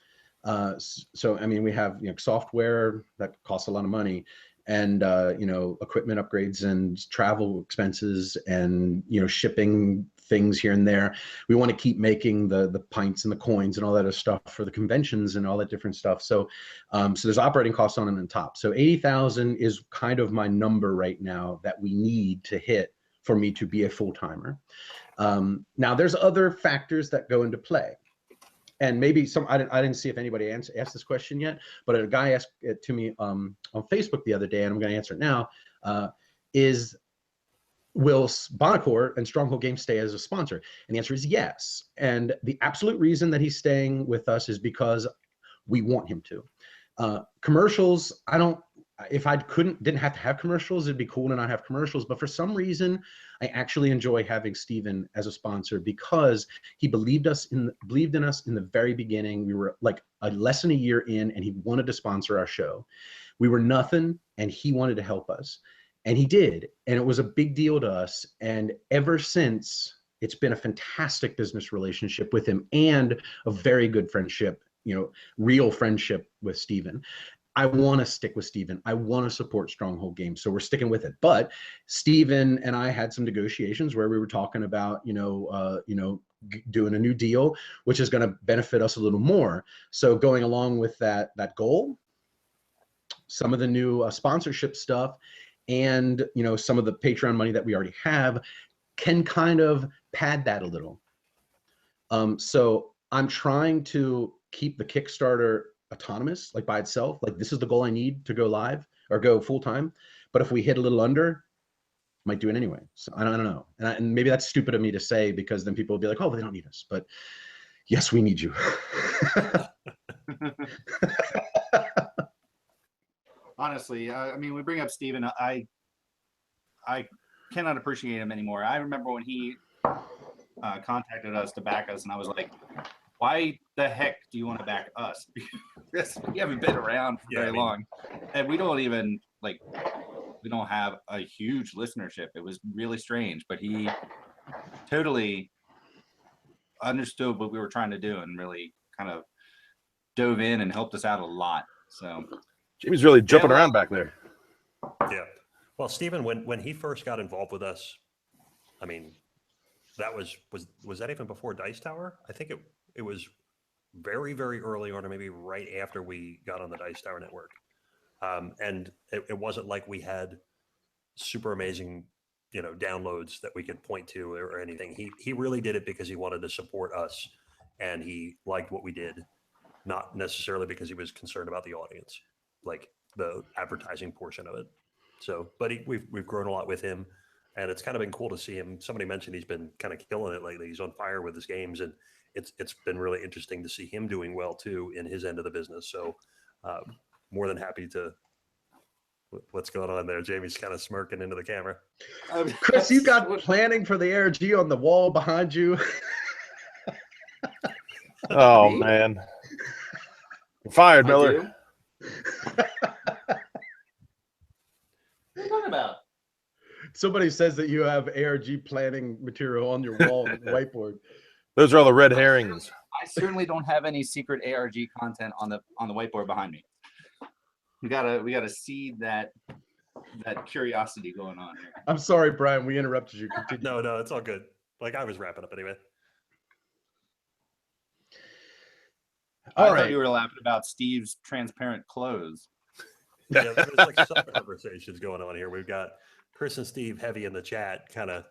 So, I mean, we have, software that costs a lot of money, and, equipment upgrades and travel expenses, and, shipping things here and there. We want to keep making the pints and the coins and all that other stuff for the conventions and all that different stuff. So, so there's operating costs on the top. So 80,000 is kind of my number right now that we need to hit for me to be a full-timer. Now there's other factors that go into play. And maybe I didn't see if anybody asked this question yet, but a guy asked it to me on Facebook the other day, and I'm going to answer it now. is, will Bonacore and Stronghold Games stay as a sponsor? And the answer is yes. And the absolute reason that he's staying with us is because we want him to. Commercials, I don't, if I didn't have to have commercials, it'd be cool to not have commercials. But for some reason, I actually enjoy having Steven as a sponsor because he believed in us in the very beginning. We were like less than a year in, and he wanted to sponsor our show. We were nothing, and he wanted to help us. And he did, and it was a big deal to us. And ever since, it's been a fantastic business relationship with him and a very good friendship, real friendship with Steven. I want to stick with Steven. I want to support Stronghold Games, so we're sticking with it. But Steven and I had some negotiations where we were talking about, doing a new deal, which is going to benefit us a little more. So going along with that goal, some of the new sponsorship stuff, and some of the Patreon money that we already have can kind of pad that a little. So I'm trying to keep the Kickstarter autonomous, like by itself. Like, this is the goal I need to go live or go full time. But if we hit a little under, might do it anyway. So I don't know. And maybe that's stupid of me to say, because then people will be like, oh, but they don't need us. But yes, we need you. Honestly, I mean, we bring up Steven. I cannot appreciate him anymore. I remember when he contacted us to back us, and I was like, why the heck do you want to back us? Because we haven't been around for very long. And we don't even, we don't have a huge listenership. It was really strange, but he totally understood what we were trying to do and really kind of dove in and helped us out a lot. So Jimmy's really jumping around back there. Yeah. Well, Steven, when he first got involved with us, I mean, that was that even before Dice Tower? I think it was very, very early on, or maybe right after we got on the Dice Tower network. And it wasn't like we had super amazing, downloads that we could point to or anything. He really did it because he wanted to support us, and he liked what we did, not necessarily because he was concerned about the audience, like the advertising portion of it. So, but we've grown a lot with him, and it's kind of been cool to see him. Somebody mentioned he's been kind of killing it lately. He's on fire with his games, and it's been really interesting to see him doing well too in his end of the business. So, more than happy to. What's going on there? Jamie's kind of smirking into the camera. Chris, you got planning for the ARG on the wall behind you. Oh man, you're fired, Miller. What are you talking about? Somebody says that you have ARG planning material on your wall on the whiteboard. Those are all the red herrings. I certainly don't have any secret ARG content on the whiteboard behind me. We gotta seed that curiosity going on here. I'm sorry, Brian. We interrupted you. Continue. No, it's all good. Like, I was wrapping up anyway. I thought you were laughing about Steve's transparent clothes. Yeah, there's like some conversations going on here. We've got Chris and Steve heavy in the chat, kind of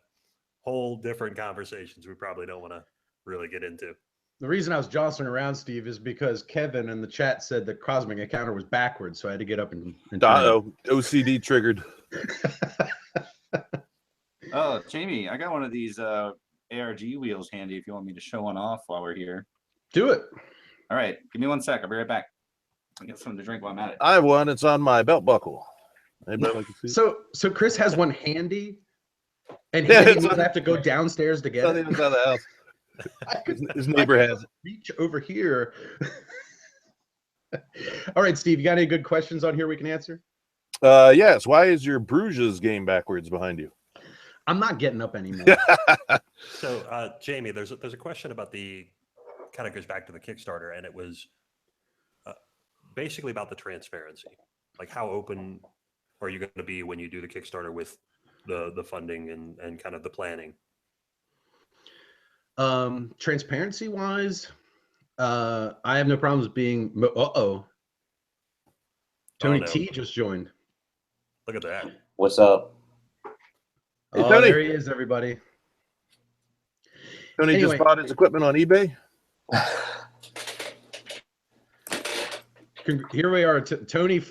whole different conversations we probably don't want to really get into. The reason I was jostling around, Steve, is because Kevin in the chat said the Cosmic Encounter was backwards, so I had to get up and OCD triggered. Oh, Jamie, I got one of these ARG wheels handy if you want me to show one off while we're here. Do it. All right, give me 1 sec. I'll be right back. I'll get something to drink while I'm at it. I have one. It's on my belt buckle. Anybody like to see? So Chris has one handy, and he doesn't have to go downstairs to get it. It's out of the house. His neighbor has it. Reach over here. All right, Steve, you got any good questions on here we can answer? Yes. Why is your Bruges game backwards behind you? I'm not getting up anymore. So, Jamie, there's a question about the, kind of goes back to the Kickstarter, and it was basically about the transparency. Like, how open are you going to be when you do the Kickstarter with the funding and kind of the planning? Transparency wise, I have no problems being Tony T just joined. Look at that. What's up? Hey, Oh, Tony. there he is, everybody. Tony just bought his equipment on eBay. Here we are. Tony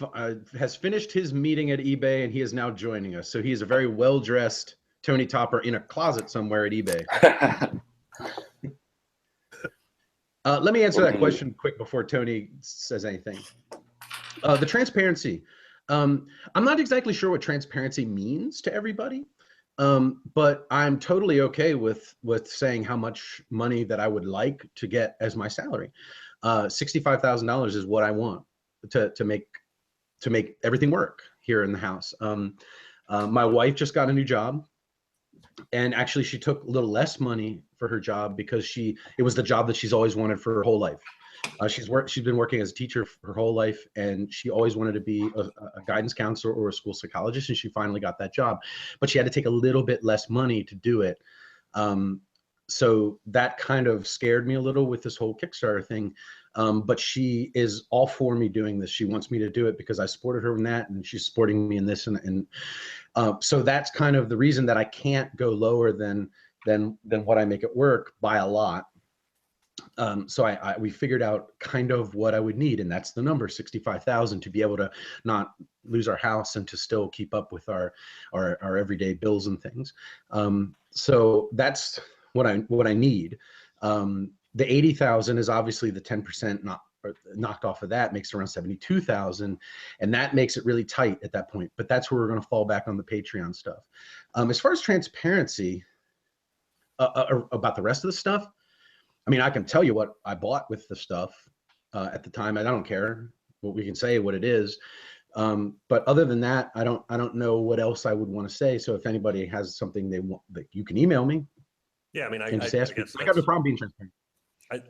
has finished his meeting at eBay, and he is now joining us. So he is a very well-dressed Tony Topper in a closet somewhere at eBay. Let me answer that question quick before Tony says anything. The transparency. I'm not exactly sure what transparency means to everybody, but I'm totally okay with saying how much money that I would like to get as my salary. $65,000 is what I want to make everything work here in the house. My wife just got a new job, and actually she took a little less money for her job because it was the job that she's always wanted for her whole life. She's been working as a teacher for her whole life, and she always wanted to be a guidance counselor or a school psychologist, and she finally got that job. But she had to take a little bit less money to do it. So that kind of scared me a little with this whole Kickstarter thing. But she is all for me doing this. She wants me to do it because I supported her in that, and she's supporting me in this. And so that's kind of the reason that I can't go lower than what I make it work by a lot. So we figured out kind of what I would need, and that's the number 65,000 to be able to not lose our house and to still keep up with our everyday bills and things. So that's what I need. The 80,000 is obviously the 10% knocked off of that, makes it around 72,000, and that makes it really tight at that point. But that's where we're going to fall back on the Patreon stuff. As far as transparency about the rest of the stuff, I mean, I can tell you what I bought with the stuff at the time, and I don't care. What we can say what it is. But other than that, I don't know what else I would want to say. So if anybody has something they want, that you can email me. Yeah, I mean, I got no problem being transparent.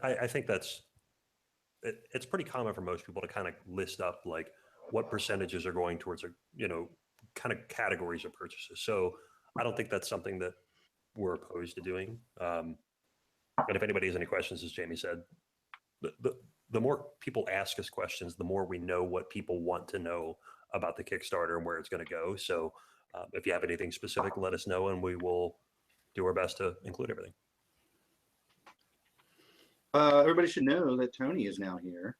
I think it's pretty common for most people to kind of list up like what percentages are going towards kind of categories of purchases. So I don't think that's something that we're opposed to doing. And if anybody has any questions, as Jamie said, the more people ask us questions, the more we know what people want to know about the Kickstarter and where it's going to go. So if you have anything specific, let us know, and we will do our best to include everything. Everybody should know that Tony is now here.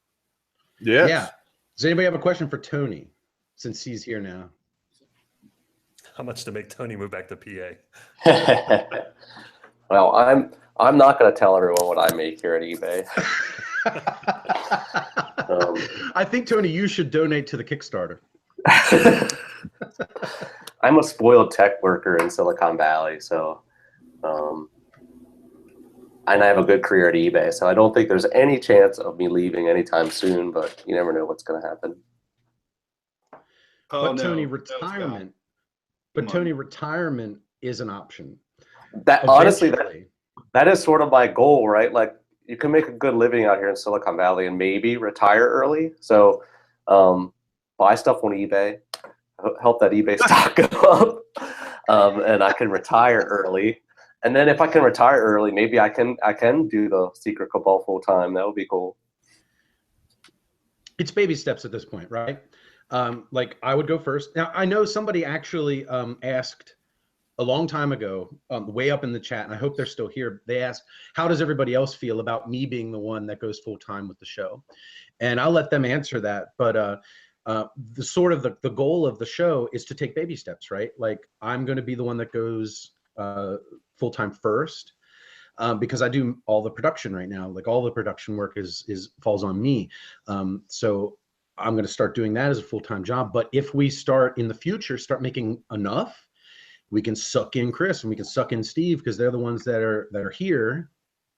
Yes. Yeah. Does anybody have a question for Tony, since he's here now? How much to make Tony move back to PA? Well, I'm not going to tell everyone what I make here at eBay. I think, Tony, you should donate to the Kickstarter. I'm a spoiled tech worker in Silicon Valley, so and I have a good career at eBay, so I don't think there's any chance of me leaving anytime soon, but you never know what's going to happen. Oh, But Tony, no. retirement. Come But Tony, on. retirement is an option. That honestly, Eventually. that is sort of my goal, right? Like, you can make a good living out here in Silicon Valley and maybe retire early. So buy stuff on eBay, help that eBay stock go up, and I can retire early. And then if I can retire early, maybe I can do the Secret Cabal full time. That would be cool. It's baby steps at this point, right? Like I would go first. Now I know somebody actually asked a long time ago, way up in the chat, and I hope they're still here. They asked, how does everybody else feel about me being the one that goes full time with the show? And I'll let them answer that. But the goal of the show is to take baby steps, right? Like I'm going to be the one that goes full time first, because I do all the production right now. Like all the production work falls on me. So I'm going to start doing that as a full time job. But if we start in the future, start making enough, we can suck in Chris and we can suck in Steve, because they're the ones that are here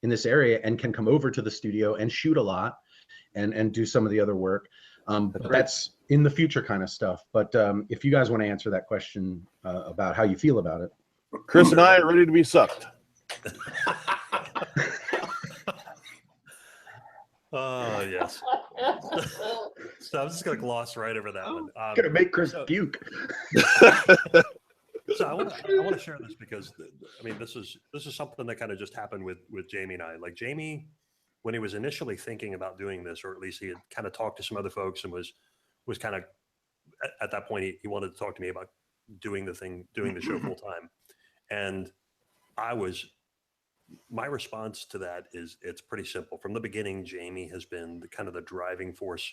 in this area and can come over to the studio and shoot a lot and do some of the other work. But that's in the future kind of stuff. But if you guys want to answer that question about how you feel about it. Chris and I are ready to be sucked. Oh, yes. So I'm just going to gloss right over that one. Gonna make Chris puke. So I want to share this because I mean this is something that kind of just happened with Jamie and I. Like Jamie, when he was initially thinking about doing this, or at least he had kind of talked to some other folks and was kind of at that point he wanted to talk to me about doing the show full time. And my response to that is it's pretty simple. From the beginning, Jamie has been the driving force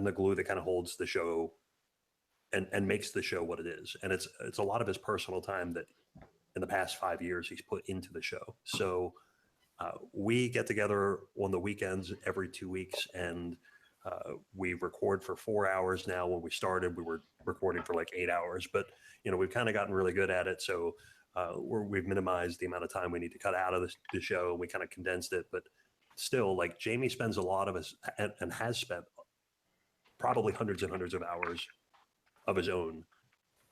the glue that kind of holds the show and makes the show what it is. And it's a lot of his personal time that in the past 5 years he's put into the show. So we get together on the weekends every 2 weeks, and we record for 4 hours now. When we started, we were recording for like 8 hours, but we've kind of gotten really good at it. So we've minimized the amount of time we need to cut out of the show. We kind of condensed it, but still, like, Jamie spends a lot of his and has spent probably hundreds and hundreds of hours of his own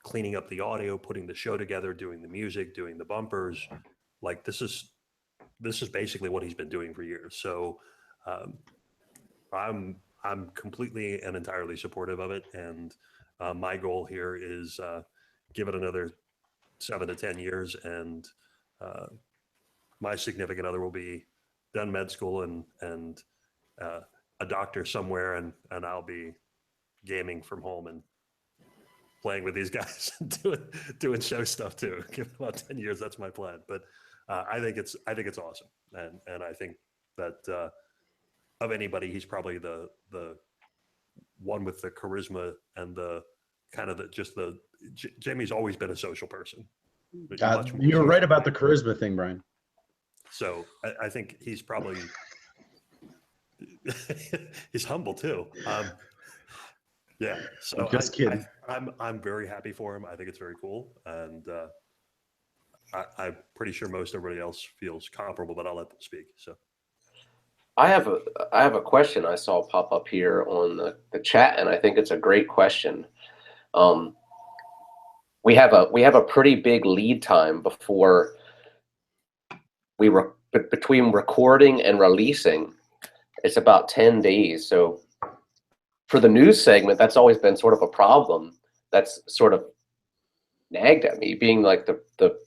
cleaning up the audio, putting the show together, doing the music, doing the bumpers. Like, this is basically what he's been doing for years. So I'm completely and entirely supportive of it. And my goal here is give it another 7 to 10 years, and my significant other will be done med school and a doctor somewhere, and I'll be gaming from home and playing with these guys and doing show stuff too. Give it about 10 years. That's my plan. But I think it's awesome. And I think that of anybody, he's probably the one with the charisma and the kind of Jamie's always been a social person. You're right about the charisma thing, Brian. So I think he's probably, he's humble too. Yeah. So Just kidding. I'm very happy for him. I think it's very cool. And I'm pretty sure most everybody else feels comparable, but I'll let them speak. So I have a question I saw pop up here on the chat, and I think it's a great question. We have a pretty big lead time before between recording and releasing. It's about 10 days. So for the news segment, that's always been sort of a problem. That's sort of nagged at me, being like the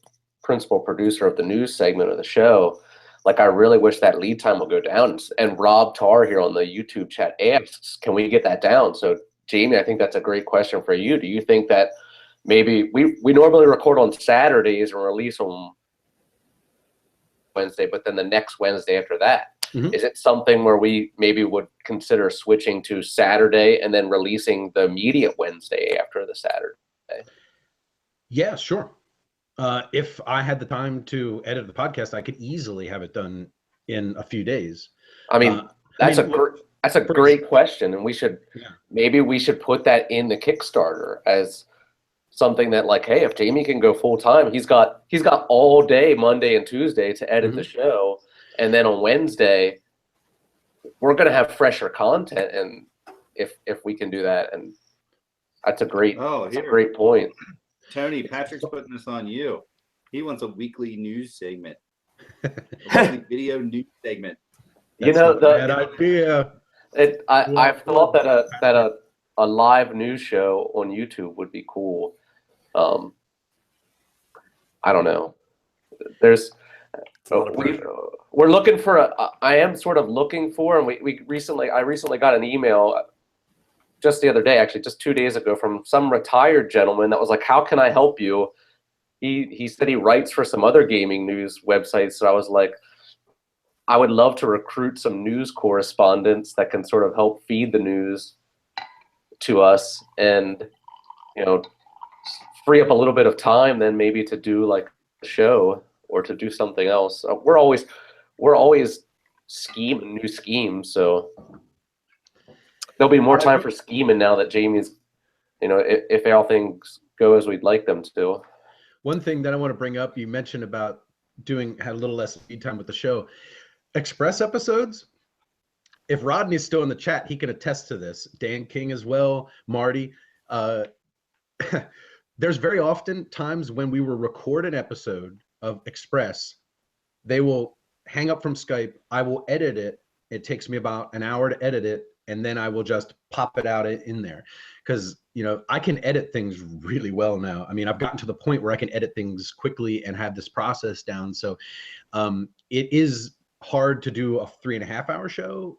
principal producer of the news segment of the show. Like, I really wish that lead time would go down. And Rob Tarr here on the YouTube chat asks, can we get that down? So Jamie, I think that's a great question for you. Do you think that maybe we normally record on Saturdays and release on Wednesday, but then the next Wednesday after that? Mm-hmm. Is it something where we maybe would consider switching to Saturday and then releasing the immediate Wednesday after the Saturday? Yeah, sure. If I had the time to edit the podcast, I could easily have it done in a few days. I mean, that's a great question, and maybe we should put that in the Kickstarter as something that, like, hey, if Jamie can go full time, he's got all day Monday and Tuesday to edit the show, and then on Wednesday we're gonna have fresher content, and if we can do that, and that's a great great point. Tony, Patrick's putting this on you. He wants a weekly news segment, a weekly video news segment. That's bad idea. I've thought that a live news show on YouTube would be cool. I don't know. We're looking for I am sort of looking for, and I recently got an email just the other day, actually just 2 days ago, from some retired gentleman that was like, how can I help you? He said he writes for some other gaming news websites. So I was like, I would love to recruit some news correspondents that can sort of help feed the news to us, and free up a little bit of time then maybe to do like a show or to do something else. We're always scheming new schemes, so there'll be more time for scheming now that Jamie's, if all things go as we'd like them to. One thing that I want to bring up, you mentioned about had a little less lead time with the show. Express episodes, if Rodney's still in the chat, he can attest to this. Dan King as well, Marty. There's very often times when we will record an episode of Express. They will hang up from Skype. I will edit it. It takes me about an hour to edit it, and then I will just pop it out in there. Because, I can edit things really well now. I mean, I've gotten to the point where I can edit things quickly and have this process down. So it is hard to do a 3.5 hour show,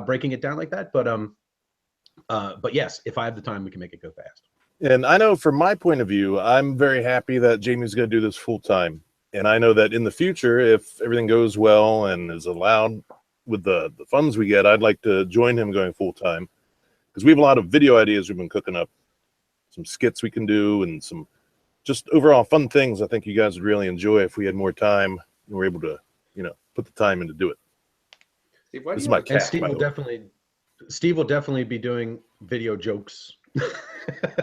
breaking it down like that. But yes, if I have the time, we can make it go fast. And I know from my point of view, I'm very happy that Jamie's going to do this full time. And I know that in the future, if everything goes well and is allowed with the funds we get, I'd like to join him going full time. because we have a lot of video ideas we've been cooking up, some skits we can do, and some just overall fun things I think you guys would really enjoy if we had more time and were able to, put the time in to do it. Steve, why do This is you my have a And cat. Steve by will the way. definitely be doing video jokes,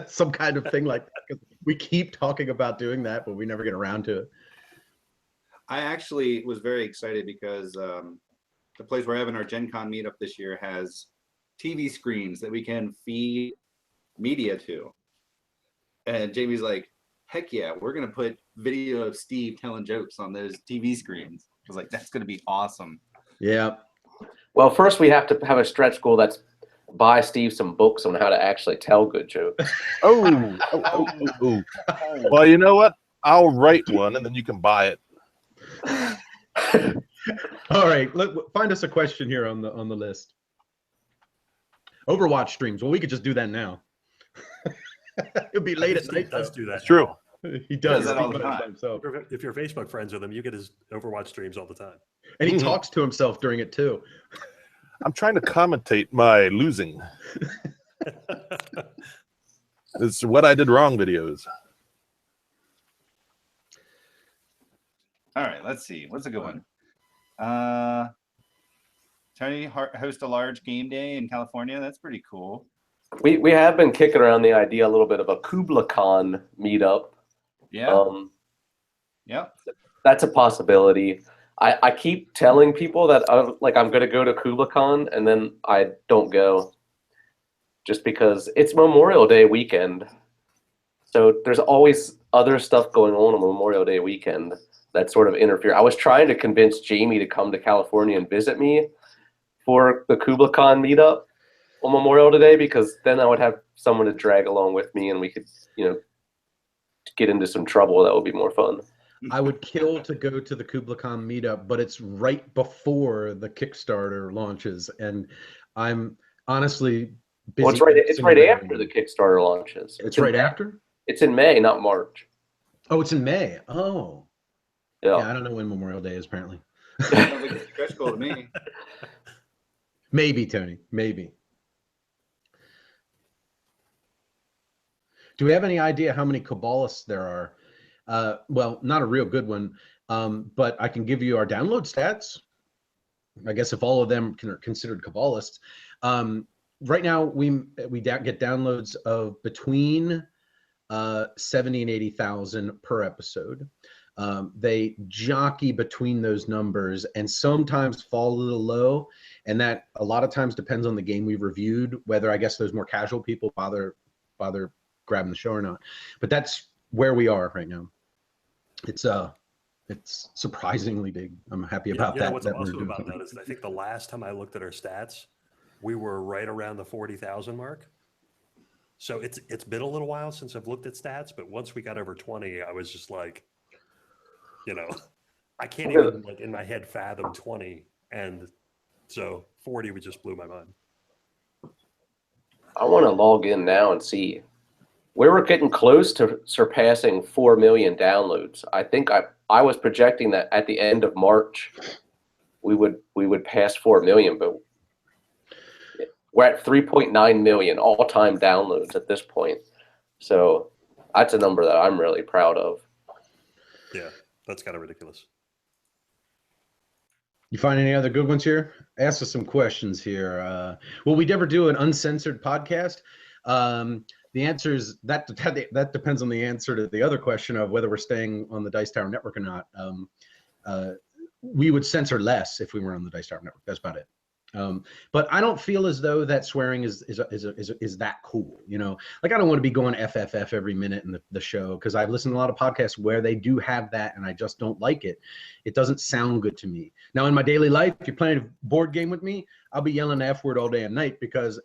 some kind of thing like that. 'Cause we keep talking about doing that, but we never get around to it. I actually was very excited because the place we're having our Gen Con meetup this year has TV screens that we can feed media to. And Jamie's like, heck yeah, we're going to put video of Steve telling jokes on those TV screens. I was like, that's going to be awesome. Yeah. Well, first we have to have a stretch goal that's buy Steve some books on how to actually tell good jokes. Oh. Well, you know what? I'll write one, and then you can buy it. All right. Find us a question here on the list. Overwatch streams. Well, we could just do that now. It'll be late at night. Let's do that. That's true. He does that all the speak by time. himself. If you're Facebook friends with him, you get his Overwatch streams all the time. And he talks to himself during it too. I'm trying to commentate my losing. It's what I did wrong videos. All right, let's see. What's a good one? Tony host a large game day in California. That's pretty cool. We have been kicking around the idea a little bit of a KublaCon meetup. Yeah. Yep. That's a possibility. I keep telling people that I'm going to go to KublaCon, and then I don't go just because it's Memorial Day weekend. So there's always other stuff going on Memorial Day weekend that sort of interfere. I was trying to convince Jamie to come to California and visit me for the KublaCon meetup on Memorial Day, because then I would have someone to drag along with me and we could, get into some trouble. That would be more fun. I would kill to go to the KublaCon meetup, but it's right before the Kickstarter launches, and I'm honestly busy. Well, it's right after the Kickstarter launches. It's right after? It's in May, not March. Oh, it's in May. Oh. Yeah. Yeah, I don't know when Memorial Day is, apparently. Sounds like a stretch goal to me. Maybe, Tony. Maybe. Do we have any idea how many Cabalists there are? Well, not a real good one, but I can give you our download stats. I guess if all of them are considered Cabalists. Right now, we get downloads of between 70 and 80,000 per episode. They jockey between those numbers and sometimes fall a little low, and that a lot of times depends on the game we've reviewed, whether I guess those more casual people bother grabbing the show or not. But that's where we are right now. It's surprisingly big. I'm happy about that. What's awesome about that is I think the last time I looked at our stats, we were right around the 40,000 mark. So it's been a little while since I've looked at stats, but once we got over 20, I was just like, I can't even in my head fathom 20, and so 40 would just blew my mind. I want to log in now and see. We were getting close to surpassing 4 million downloads. I think I was projecting that at the end of March, we would pass 4 million, but we're at 3.9 million all-time downloads at this point. So that's a number that I'm really proud of. Yeah, that's kind of ridiculous. You find any other good ones here? Ask us some questions here. Will we ever do an uncensored podcast? The answer is that depends on the answer to the other question of whether we're staying on the Dice Tower Network or not. We would censor less if we were on the Dice Tower Network. That's about it. But I don't feel as though that swearing is that cool. Like I don't want to be going FFF every minute in the show, because I've listened to a lot of podcasts where they do have that, and I just don't like it. It doesn't sound good to me. Now in my daily life, if you're playing a board game with me, I'll be yelling the F word all day and night because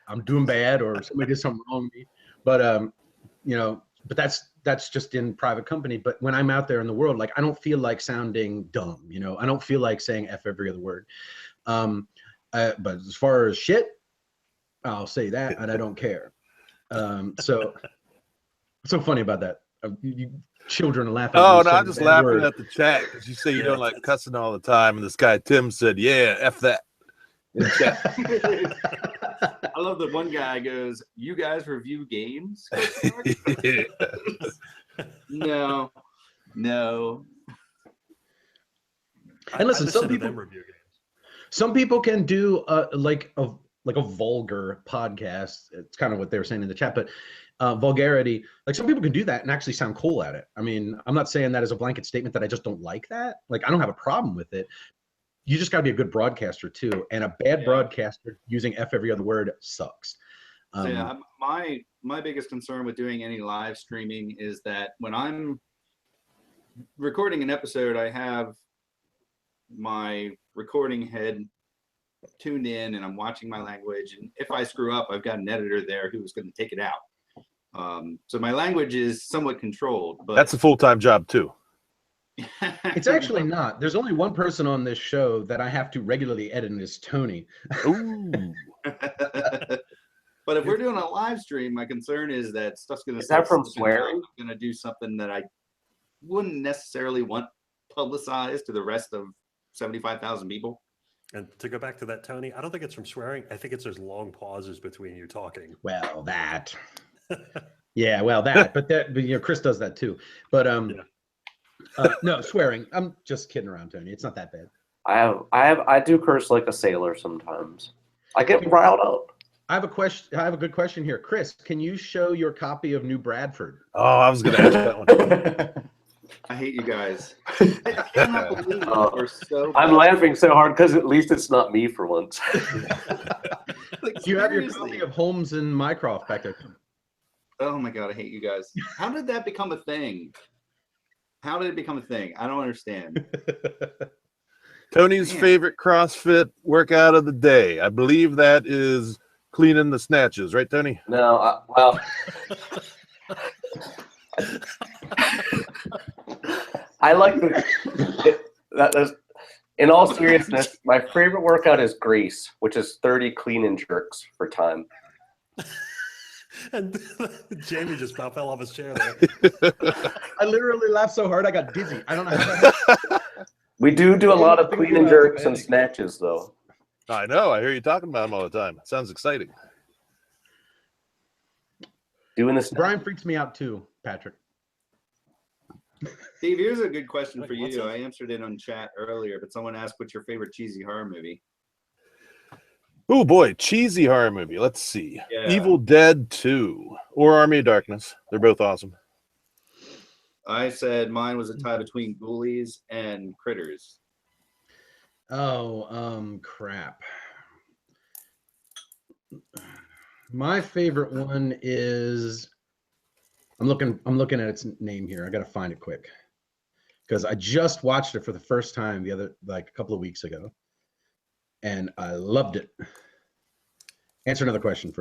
I'm doing bad or somebody did something wrong with me. But but that's just in private company. But when I'm out there in the world, like I don't feel like sounding dumb. I don't feel like saying F every other word. But as far as shit, I'll say that, and I don't care. So what's so funny about that? You children are laughing. Oh no, I'm just laughing at the chat because you say you don't like cussing all the time, and this guy Tim said, "Yeah, F that." In the chat. I love that one guy goes, "You guys review games?" No. And listen, I some listen to people- them review games. Some people can do like a vulgar podcast. It's kind of what they were saying in the chat, but vulgarity. Like some people can do that and actually sound cool at it. I mean, I'm not saying that as a blanket statement that I just don't like that. Like I don't have a problem with it. You just got to be a good broadcaster too, and a bad broadcaster using F every other word sucks. So yeah, my biggest concern with doing any live streaming is that when I'm recording an episode, I have my recording head tuned in and I'm watching my language, and if I screw up, I've got an editor there who's going to take it out. So my language is somewhat controlled, but That's a full-time job too. It's actually not. There's only one person on this show that I have to regularly edit, and it's Tony. Ooh. But if we're doing a live stream, my concern is that stuff's going to Is that from slipping out. swearing? I'm going to do something that I wouldn't necessarily want publicized to the rest of 75,000 people. And to go back to that, Tony, I don't think it's from swearing. I think it's those long pauses between you talking. Well, that. Yeah, well, that. But Chris does that too. But no swearing. I'm just kidding around, Tony. It's not that bad. I do curse like a sailor sometimes. I get riled up. I have a question. I have a good question here, Chris. Can you show your copy of New Bradford? Oh, I was going to ask that one. I hate you guys. I cannot believe we're so I'm bad. laughing so hard because at least it's not me for once. Like, Do you have your seriously. copy of Holmes and Mycroft back there? Oh my God, I hate you guys. How did that become a thing? How did it become a thing? I don't understand. Tony's Man. favorite CrossFit workout of the day. I believe that is cleaning the snatches, right, Tony? No, well, I like in all seriousness, my favorite workout is Grace, which is 30 clean and jerks for time. And Jamie just about fell off his chair there. I literally laughed so hard I got dizzy. I don't know how that. We do a lot of clean and jerks and snatches, though. I know. I hear you talking about them all the time. It sounds exciting. Doing this. Brian freaks me out too, Patrick. Steve, here's a good question for What's you. it? I answered it on chat earlier, but someone asked, what's your favorite cheesy horror movie? Oh boy, cheesy horror movie. Let's see. Yeah. Evil Dead 2 or Army of Darkness. They're both awesome. I said mine was a tie between Ghoulies and Critters. Oh, crap. My favorite one is I'm looking at its name here. I gotta find it quick. Because I just watched it for the first time a couple of weeks ago. And I loved it. Answer another question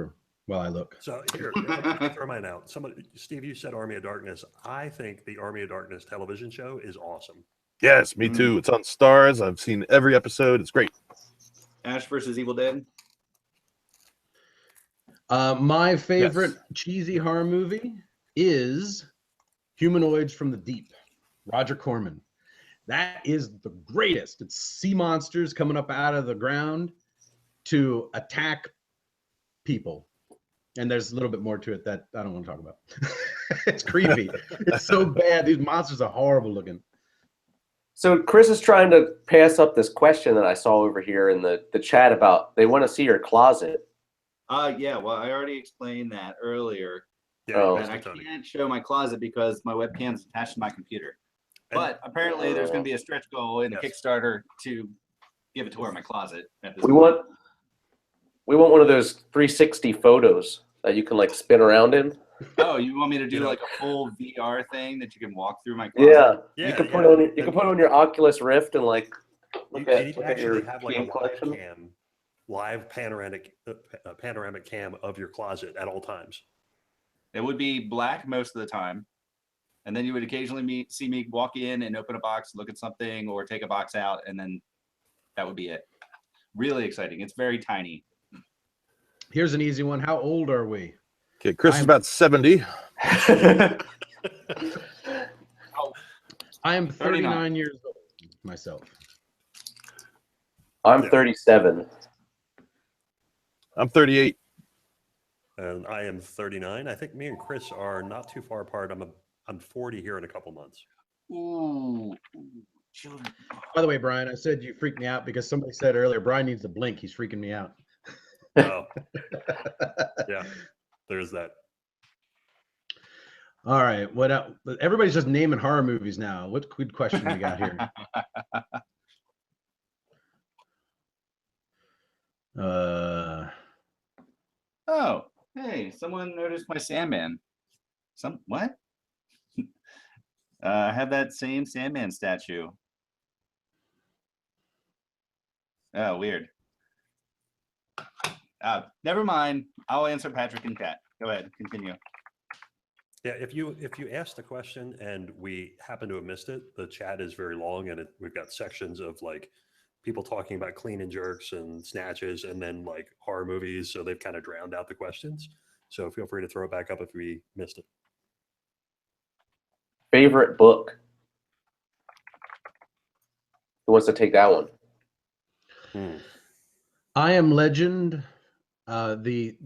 while I look. So here, let me throw mine out. Steve, you said Army of Darkness. I think the Army of Darkness television show is awesome. Yes, me too. It's on Stars. I've seen every episode. It's great. Ash versus Evil Dead. My favorite cheesy horror movie is Humanoids from the Deep. Roger Corman. That is the greatest. It's sea monsters coming up out of the ground to attack people. And there's a little bit more to it that I don't want to talk about. It's creepy. It's so bad. These monsters are horrible looking. So Chris is trying to pass up this question that I saw over here in the chat about they want to see your closet. Yeah, well, I already explained that earlier. Yeah, Oh. And I can't show my closet because my webcam's attached to my computer. But apparently there's going to be a stretch goal in the Kickstarter to give it to where my closet. At this We point. want one of those 360 photos that you can like spin around in. Oh, you want me to do like a full VR thing that you can walk through my closet? Yeah, you can put on your Oculus Rift and like You look need at to actually your have like a game collection. live panoramic cam of your closet at all times. It would be black most of the time. And then you would occasionally see me walk in and open a box, look at something, or take a box out, and then that would be it. Really exciting. It's very tiny. Here's an easy one. How old are we? Okay, Chris is about 70. I am 39 39 years old myself. I'm 37. I'm 38. And I am 39. I think me and Chris are not too far apart. I'm 40 here in a couple months. Ooh, children. By the way, Brian, I said you freaked me out because somebody said earlier Brian needs to blink. He's freaking me out. Oh, yeah. There's that. All right. What else? Everybody's just naming horror movies now. What good question we got here? Oh, hey, someone noticed my Sandman. What? I have that same Sandman statue. Oh, weird. Never mind. I'll answer Patrick and Kat. Go ahead, continue. Yeah, if you ask the question and we happen to have missed it, the chat is very long and we've got sections of like people talking about clean and jerks and snatches and then like horror movies. So they've kind of drowned out the questions. So feel free to throw it back up if we missed it. Favorite book? Who wants to take that one? I Am Legend. The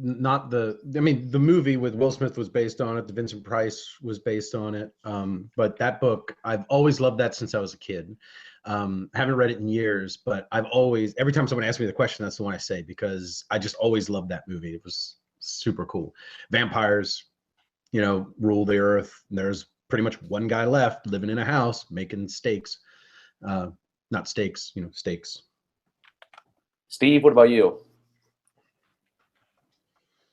movie with Will Smith was based on it. The Vincent Price was based on it. But that book, I've always loved that since I was a kid. Haven't read it in years, but every time someone asks me the question, that's the one I say because I just always loved that movie. It was super cool. Vampires, rule the earth. There's pretty much one guy left living in a house making steaks. Not steaks, steaks. Steve, what about you?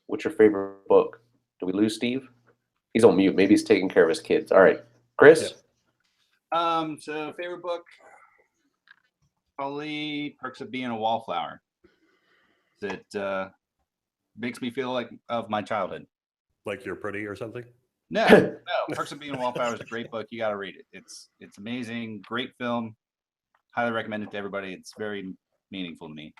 What's your favorite book? Did we lose Steve? He's on mute. Maybe he's taking care of his kids. All right. Chris? Yeah. So favorite book? Probably Perks of Being a Wallflower. That makes me feel like of my childhood. Like you're pretty or something? No. Perks of Being a Wallflower is a great book. You got to read it. It's amazing. Great film. Highly recommend it to everybody. It's very meaningful to me.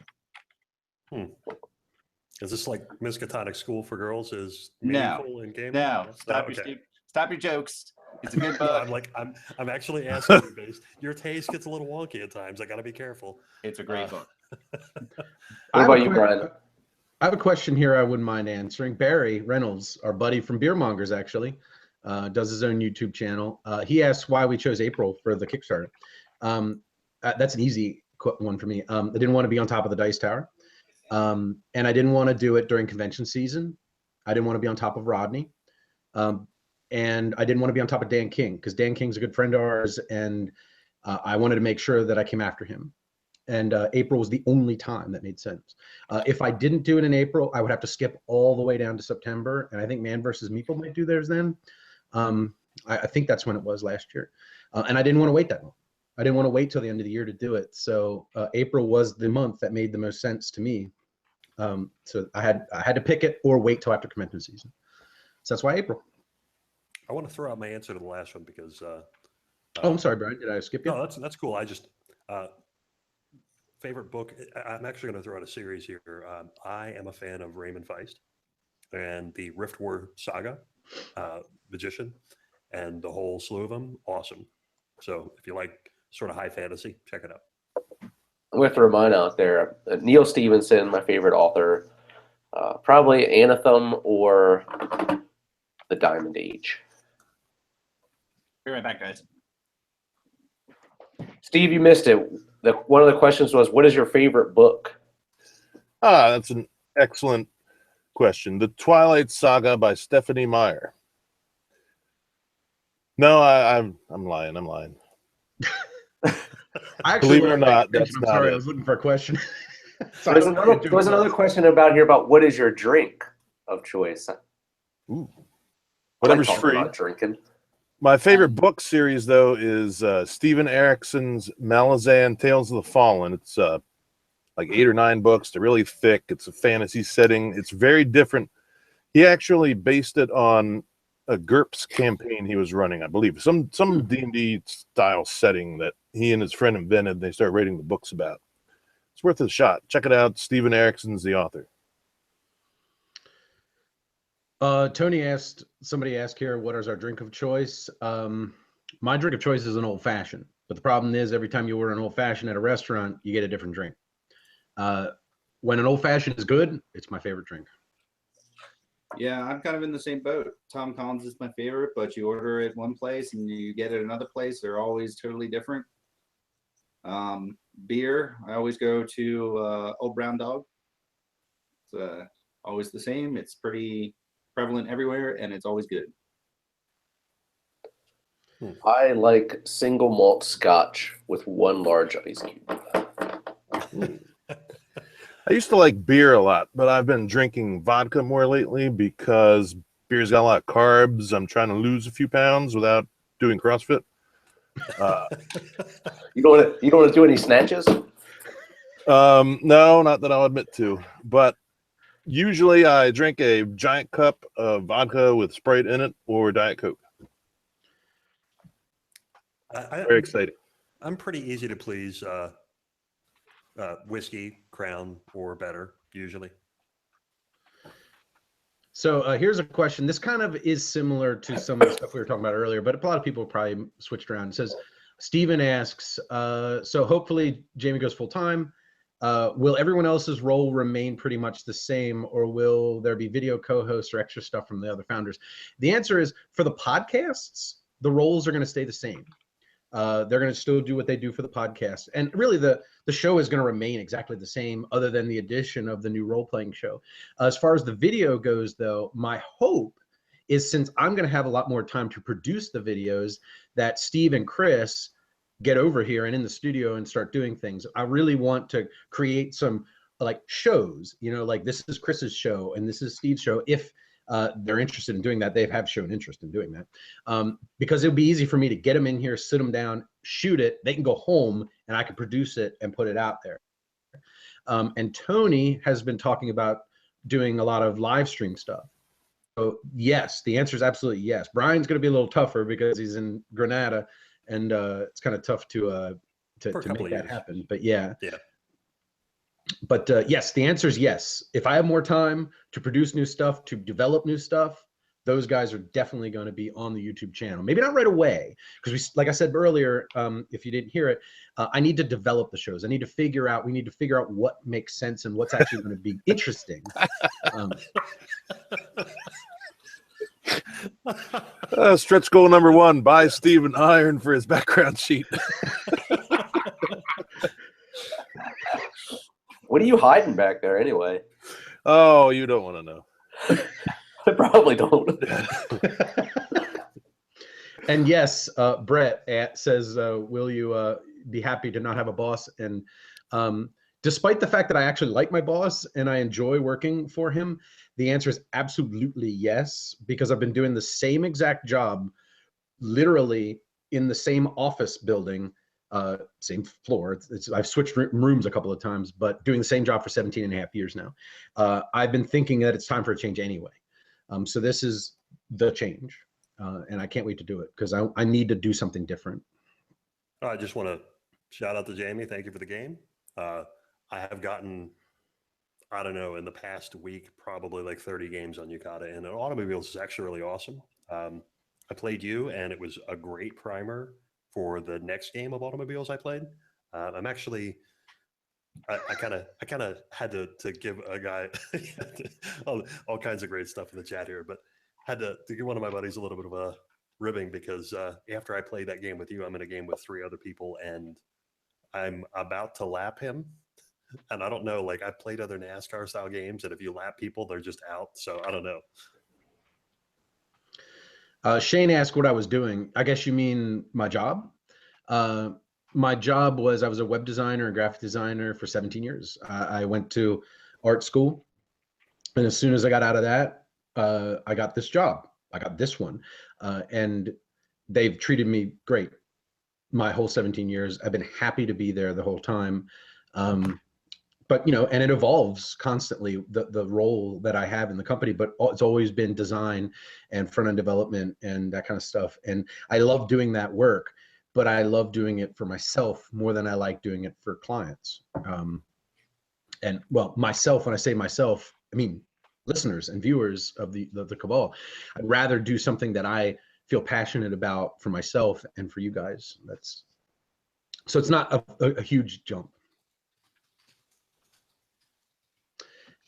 Is this like Miskatonic School for Girls is meaningful in gaming? No. Stop your jokes. It's a good book. I'm actually asking you based. Your taste gets a little wonky at times. I got to be careful. It's a great book. What about you, Brian? I have a question here I wouldn't mind answering. Barry Reynolds, our buddy from Beer Mongers, actually, does his own YouTube channel. He asked why we chose April for the Kickstarter. That's an easy one for me. I didn't want to be on top of the Dice Tower. And I didn't want to do it during convention season. I didn't want to be on top of Rodney. And I didn't want to be on top of Dan King because Dan King's a good friend of ours. And I wanted to make sure that I came after him. And April was the only time that made sense. If I didn't do it in April, I would have to skip all the way down to September. And I think Man vs. Meeple might do theirs then. I think that's when it was last year. And I didn't want to wait that long. I didn't want to wait till the end of the year to do it. So April was the month that made the most sense to me. So I had to pick it or wait till after convention season. So that's why April. I want to throw out my answer to the last one because. I'm sorry, Brian. Did I skip you? No, that's cool. I just favorite book. I'm actually going to throw out a series here. I am a fan of Raymond Feist and the Rift War saga, Magician, and the whole slew of them. Awesome. So if you like sort of high fantasy, check it out. I'm going to throw mine out there. Neil Stevenson, my favorite author. Probably Anathem or The Diamond Age. Be right back, guys. Steve, you missed it. One of the questions was, what is your favorite book? That's an excellent question. The Twilight Saga by Stephanie Meyer. No, I'm lying. I'm lying. Believe it or not, that's I'm not sorry. it. I was looking for a question. There's another question about here about what is your drink of choice? Ooh. Whatever's free. About drinking. My favorite book series, though, is Steven Erickson's Malazan Tales of the Fallen. It's like 8 or 9 books. They're really thick. It's a fantasy setting. It's very different. He actually based it on a GURPS campaign he was running, I believe. Some D&D style setting that he and his friend invented. They started writing the books about. It's worth a shot. Check it out. Steven Erickson's the author. Somebody asked here, what is our drink of choice? My drink of choice is an old fashioned, but the problem is every time you order an old fashioned at a restaurant, you get a different drink. when an old fashioned is good, it's my favorite drink. Yeah, I'm kind of in the same boat. Tom Collins is my favorite, but you order it one place and you get it another place. They're always totally different. Beer, I always go to Old Brown Dog. It's always the same. It's pretty prevalent everywhere, and it's always good. I like single malt scotch with 1 large ice cube. I used to like beer a lot, but I've been drinking vodka more lately because beer's got a lot of carbs. I'm trying to lose a few pounds without doing CrossFit. You don't want to do any snatches? No, not that I'll admit to, but usually I drink a giant cup of vodka with Sprite in it or Diet Coke. Very exciting. I'm pretty easy to please. Whiskey, Crown, or better, usually. So here's a question. This kind of is similar to some of the stuff we were talking about earlier, but a lot of people probably switched around. It says, Steven asks, so hopefully Jamie goes full time. Will everyone else's role remain pretty much the same, or will there be video co-hosts or extra stuff from the other founders? The answer is, for the podcasts, the roles are going to stay the same. They're going to still do what they do for the podcast. And really, the show is going to remain exactly the same, other than the addition of the new role-playing show. As far as the video goes, though, my hope is, since I'm going to have a lot more time to produce the videos, that Steve and Chris get over here and in the studio and start doing things. I really want to create some like shows, like this is Chris's show and this is Steve's show. If they're interested in doing that, they have shown interest in doing that, because it would be easy for me to get them in here, sit them down, shoot it. They can go home and I can produce it and put it out there. And Tony has been talking about doing a lot of live stream stuff. So yes, the answer is absolutely yes. Brian's going to be a little tougher because he's in Granada, and it's kind of tough to make that happen. But yeah. But yes, the answer is yes. If I have more time to produce new stuff, to develop new stuff, those guys are definitely going to be on the YouTube channel. Maybe not right away, because like I said earlier, if you didn't hear it, I need to develop the shows. We need to figure out what makes sense and what's actually going to be interesting. Stretch goal number 1, buy Steven Iron for his background sheet. What are you hiding back there anyway? Oh, you don't want to know. I probably don't. And yes, Brett says, will you be happy to not have a boss? And despite the fact that I actually like my boss and I enjoy working for him, the answer is absolutely yes, because I've been doing the same exact job, literally in the same office building, same floor. I've switched rooms a couple of times, but doing the same job for 17 and a half years now. I've been thinking that it's time for a change anyway. So this is the change, and I can't wait to do it because I need to do something different. I just want to shout out to Jamie. Thank you for the game. I have gotten, I don't know, in the past week, probably like 30 games on Yukata, and Automobiles is actually really awesome. I played you, and it was a great primer for the next game of Automobiles I played. I'm actually, I kind of had to give a guy all kinds of great stuff in the chat here, but had to give one of my buddies a little bit of a ribbing because after I played that game with you, I'm in a game with 3 other people, and I'm about to lap him. And I don't know, like I've played other NASCAR style games, and if you lap people, they're just out. So I don't know. Shane asked what I was doing. I guess you mean my job. My job was, I was a web designer and graphic designer for 17 years. I went to art school, and as soon as I got out of that, I got this job. I got this one, and they've treated me great my whole 17 years. I've been happy to be there the whole time. But and it evolves constantly, the role that I have in the company, but it's always been design and front-end development and that kind of stuff. And I love doing that work, but I love doing it for myself more than I like doing it for clients. And well, myself, when I say myself, I mean listeners and viewers of the Cabal. I'd rather do something that I feel passionate about for myself and for you guys. So it's not a huge jump.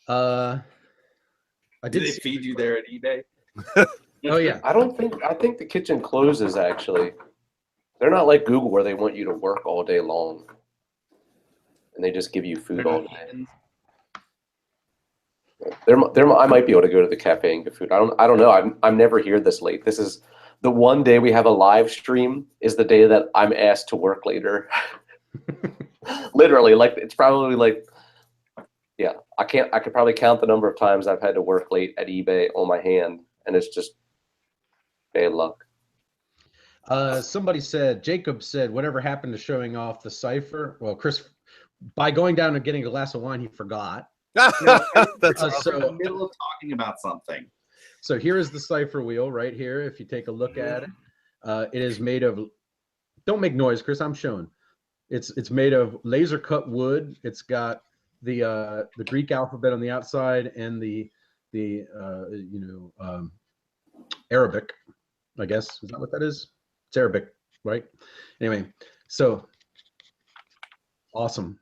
I Did did they see feed you there at eBay? Oh yeah. I think the kitchen closes actually. They're not like Google where they want you to work all day long. And they just give you food They're all not day. heathens? I might be able to go to the cafe and get food. I don't know. I'm never here this late. This is the one day we have a live stream is the day that I'm asked to work later. Literally, like it's probably like, yeah, I could probably count the number of times I've had to work late at eBay on my hand, and it's just bad luck. Somebody said, Jacob said, whatever happened to showing off the cipher? Well, Chris, by going down and getting a glass of wine, he forgot. No, That's I was in the so- middle of talking about something. So here is the cipher wheel right here. If you take a look at it, it is made of. Don't make noise, Chris. I'm showing. It's made of laser cut wood. It's got the Greek alphabet on the outside and the Arabic. I guess is that what that is? It's Arabic, right? Anyway, so awesome.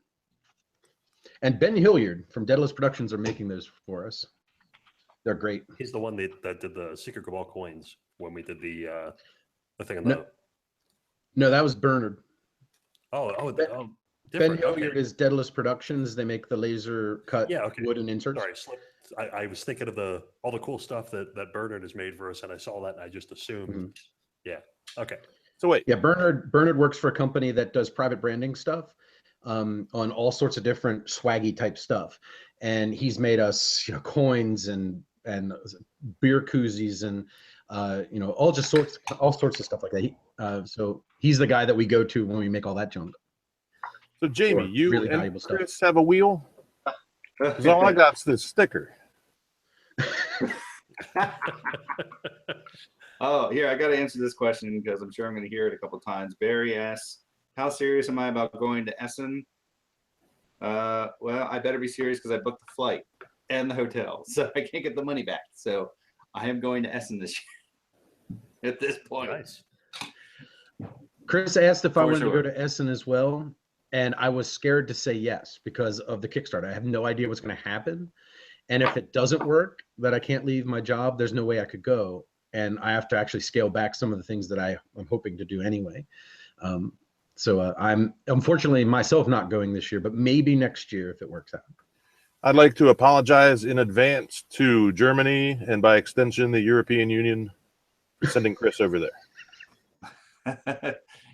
And Ben Hilliard from Daedalus Productions are making those for us. They're great. He's the one that did the Secret Cabal coins when we did the thing on No. the. No, that was Bernard. Ben Ben Hilliard is Daedalus Productions. They make the laser cut wooden inserts. Sorry, I was thinking of all the cool stuff that Bernard has made for us, and I saw that and I just assumed. Mm-hmm. Yeah. Okay. So wait. Yeah, Bernard works for a company that does private branding stuff on all sorts of different swaggy type stuff, and he's made us coins and beer koozies and all sorts of stuff like that. So he's the guy that we go to when we make all that junk. So Jamie, you really and valuable stuff. Chris have a wheel? Because all I got's this sticker. Oh, here, I got to answer this question because I'm sure I'm going to hear it a couple times. Barry asks, how serious am I about going to Essen? Well, I better be serious because I booked the flight and the hotel, so I can't get the money back. So I am going to Essen this year at this point. Nice. Chris asked if I For wanted to sure. go to Essen as well, and I was scared to say yes because of the Kickstarter. I have no idea what's going to happen. And if it doesn't work, that I can't leave my job, there's no way I could go. And I have to actually scale back some of the things that I'm hoping to do anyway. So I'm unfortunately myself not going this year, but maybe next year if it works out. I'd like to apologize in advance to Germany and by extension the European Union for sending Chris over there.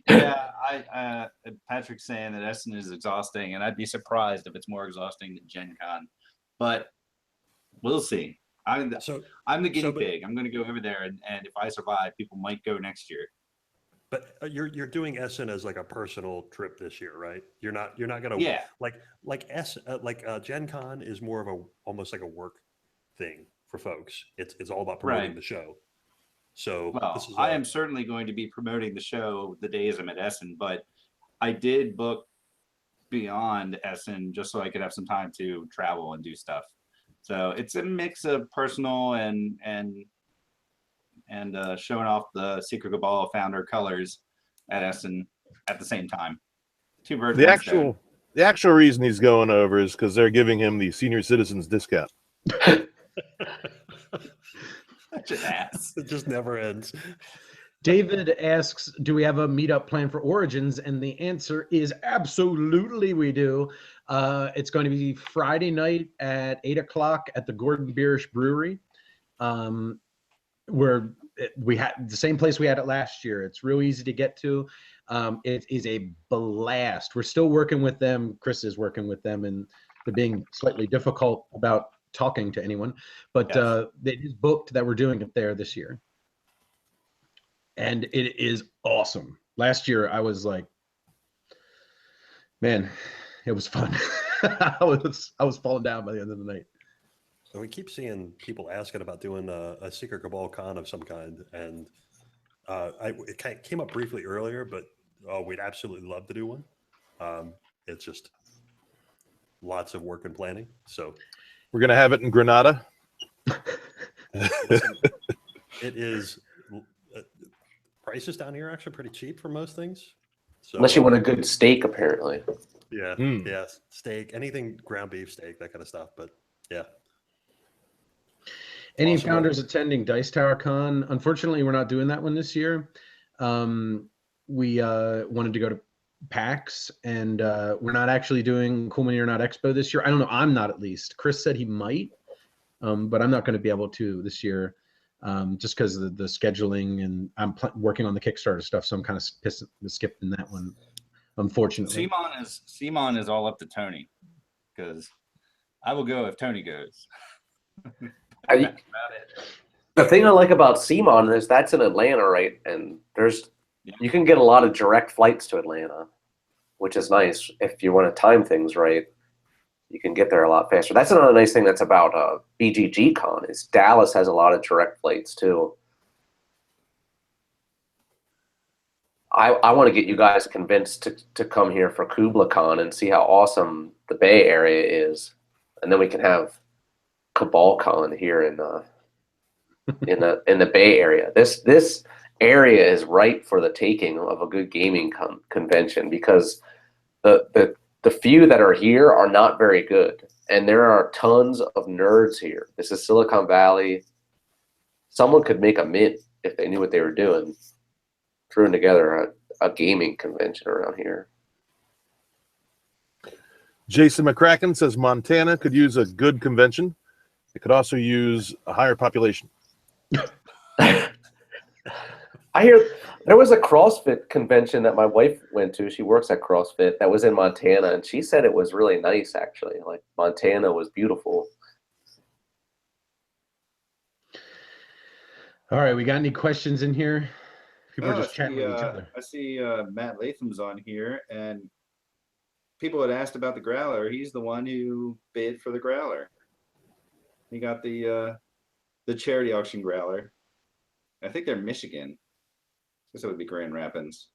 Yeah, Patrick's saying that Essen is exhausting, and I'd be surprised if it's more exhausting than Gen Con. But we'll see. I'm the guinea pig. I'm going to go over there, and if I survive, people might go next year. But you're doing Essen as like a personal trip this year, right? You're not going to like Gen Con is more of almost like a work thing for folks. It's all about promoting the show. So I am certainly going to be promoting the show the days I'm at Essen, but I did book beyond Essen just so I could have some time to travel and do stuff. So it's a mix of personal and showing off the Secret Cabal founder colors at Essen at the same time. Two birds. The actual reason he's going over is because they're giving him the senior citizens discount. Such an ass. It just never ends. David asks, do we have a meetup plan for Origins? And the answer is absolutely we do. It's going to be Friday night at 8 o'clock at the Gordon Biersch Brewery. Where we had the same place we had it last year. It's real easy to get to. It is a blast. We're still working with them. Chris is working with them, and they're being slightly difficult about talking to anyone. But they just booked that we're doing it there this year. And it is awesome. Last year, I was like, man, it was fun. I was falling down by the end of the night. And we keep seeing people asking about doing a Secret Cabal con of some kind. And it came up briefly earlier, but we'd absolutely love to do one. It's just lots of work and planning. So we're going to have it in Granada. Listen, it is... prices down here are actually pretty cheap for most things. So, unless you want a good steak, apparently. Yeah, yeah, steak, anything ground beef, steak, that kind of stuff. But yeah, Any Awesome. founders attending Dice Tower Con? Unfortunately, we're not doing that one this year. We wanted to go to PAX, and we're not actually doing Cool Mini or Not Expo this year. I don't know. I'm not, at least. Chris said he might, but I'm not going to be able to this year, just because of the scheduling, and I'm working on the Kickstarter stuff, so I'm kind of skipping that one, unfortunately. Simon is all up to Tony, because I will go if Tony goes. That's about it. The thing I like about CMON is that's in Atlanta, right? And you can get a lot of direct flights to Atlanta, which is nice. If you want to time things right, you can get there a lot faster. That's another nice thing that's about BGG Con is Dallas has a lot of direct flights too. I want to get you guys convinced to come here for Kubla Con and see how awesome the Bay Area is, and then we can have Cabal Con here in the Bay Area. This area is ripe for the taking of a good gaming convention, because the few that are here are not very good, and there are tons of nerds here. This is Silicon Valley. Someone could make a mint if they knew what they were doing, throwing together a gaming convention around here. Jason McCracken says Montana could use a good convention. It could also use a higher population. I hear there was a CrossFit convention that my wife went to. She works at CrossFit that was in Montana, and she said it was really nice, actually. Like, Montana was beautiful. All right, we got any questions in here? People are just chatting with each other. I see Matt Latham's on here, and people had asked about the Growler. He's the one who bid for the Growler. He got the charity auction Growler. I think they're Michigan. I guess it would be Grand Rapids.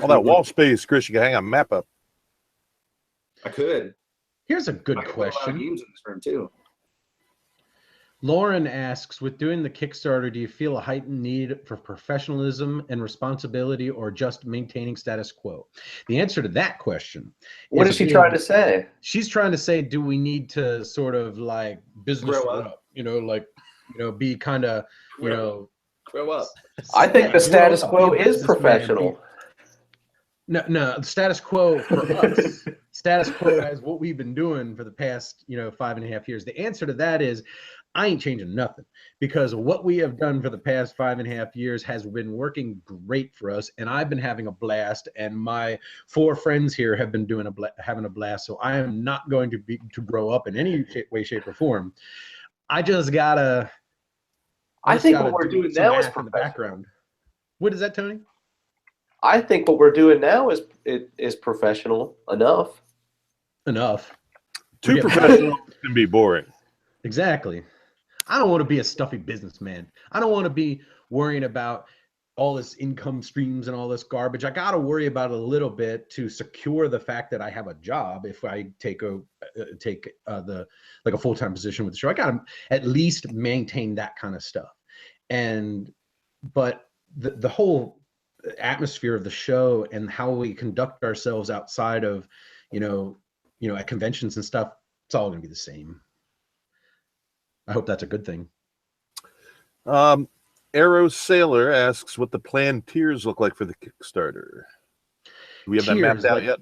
All that wall space, Chris, you can hang a map up. I could. Here's a good I could put a lot of question. games in this room too. Lauren asks, with doing the Kickstarter, do you feel a heightened need for professionalism and responsibility, or just maintaining status quo? The answer to that question. What is she trying to say? She's trying to say, do we need to sort of like business Grow it up? Be kind of, Grow up. I think the status quo be a is businessman. professional. No, the status quo for us, status quo as what we've been doing for the past, 5.5 years. The answer to that is, I ain't changing nothing, because what we have done for the past 5.5 years has been working great for us, and I've been having a blast, and my 4 friends here have been having a blast. So I am not going to grow up in any way, shape, or form. I just gotta. I think what we're doing now is in the background. What is that, Tony? I think what we're doing now is professional enough. Enough. Too professional can be boring. Exactly. I don't want to be a stuffy businessman. I don't want to be worrying about all this income streams and all this garbage. I got to worry about it a little bit to secure the fact that I have a job. If I take a full-time position with the show, I got to at least maintain that kind of stuff. But the whole atmosphere of the show and how we conduct ourselves outside of, at conventions and stuff, it's all going to be the same. I hope that's a good thing. Arrow Sailor asks what the planned tiers look like for the Kickstarter. Do we have that mapped out yet?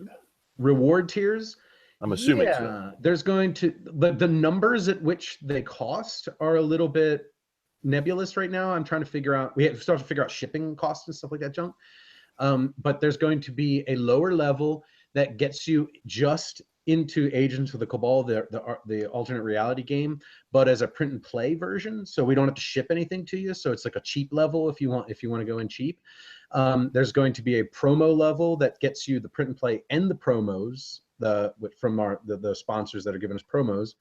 Reward tiers? I'm assuming so. There's going to the numbers at which they cost are a little bit nebulous right now. I'm trying to figure out. We have to figure out shipping costs and stuff like that junk. But there's going to be a lower level that gets you just into Agents of the Cabal, the alternate reality game, but as a print and play version, so we don't have to ship anything to you. So it's like a cheap level if you want to go in cheap. There's going to be a promo level that gets you the print and play and the promos from the sponsors that are giving us promos.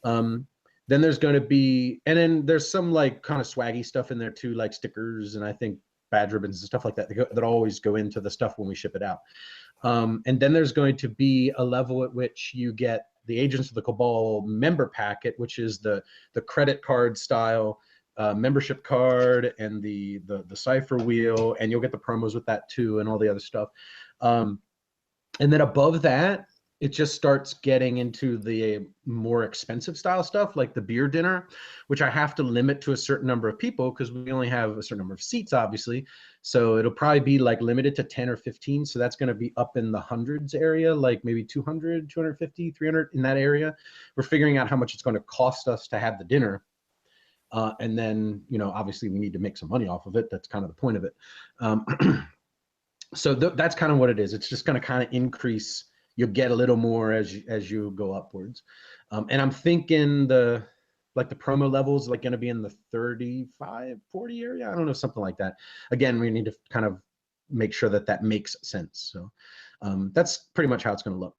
Then there's going to be, and then there's some like kind of swaggy stuff in there too, like stickers and I think badge ribbons and stuff like that that always go into the stuff when we ship it out. And then there's going to be a level at which you get the Agents of the Cabal member packet, which is the credit card style membership card and the cipher wheel, and you'll get the promos with that too and all the other stuff. And then above that, it just starts getting into the more expensive style stuff, like the beer dinner, which I have to limit to a certain number of people because we only have a certain number of seats, obviously. So it'll probably be like limited to 10 or 15. So that's going to be up in the hundreds area, like maybe 200, 250, 300 in that area. We're figuring out how much it's going to cost us to have the dinner. And then, obviously we need to make some money off of it. That's kind of the point of it. So that's kind of what it is. It's just going to kind of increase. You'll get a little more as you go upwards. And I'm thinking the promo levels like going to be in the 35, 40 area. I don't know, something like that. Again, we need to kind of make sure that makes sense. So that's pretty much how it's going to look.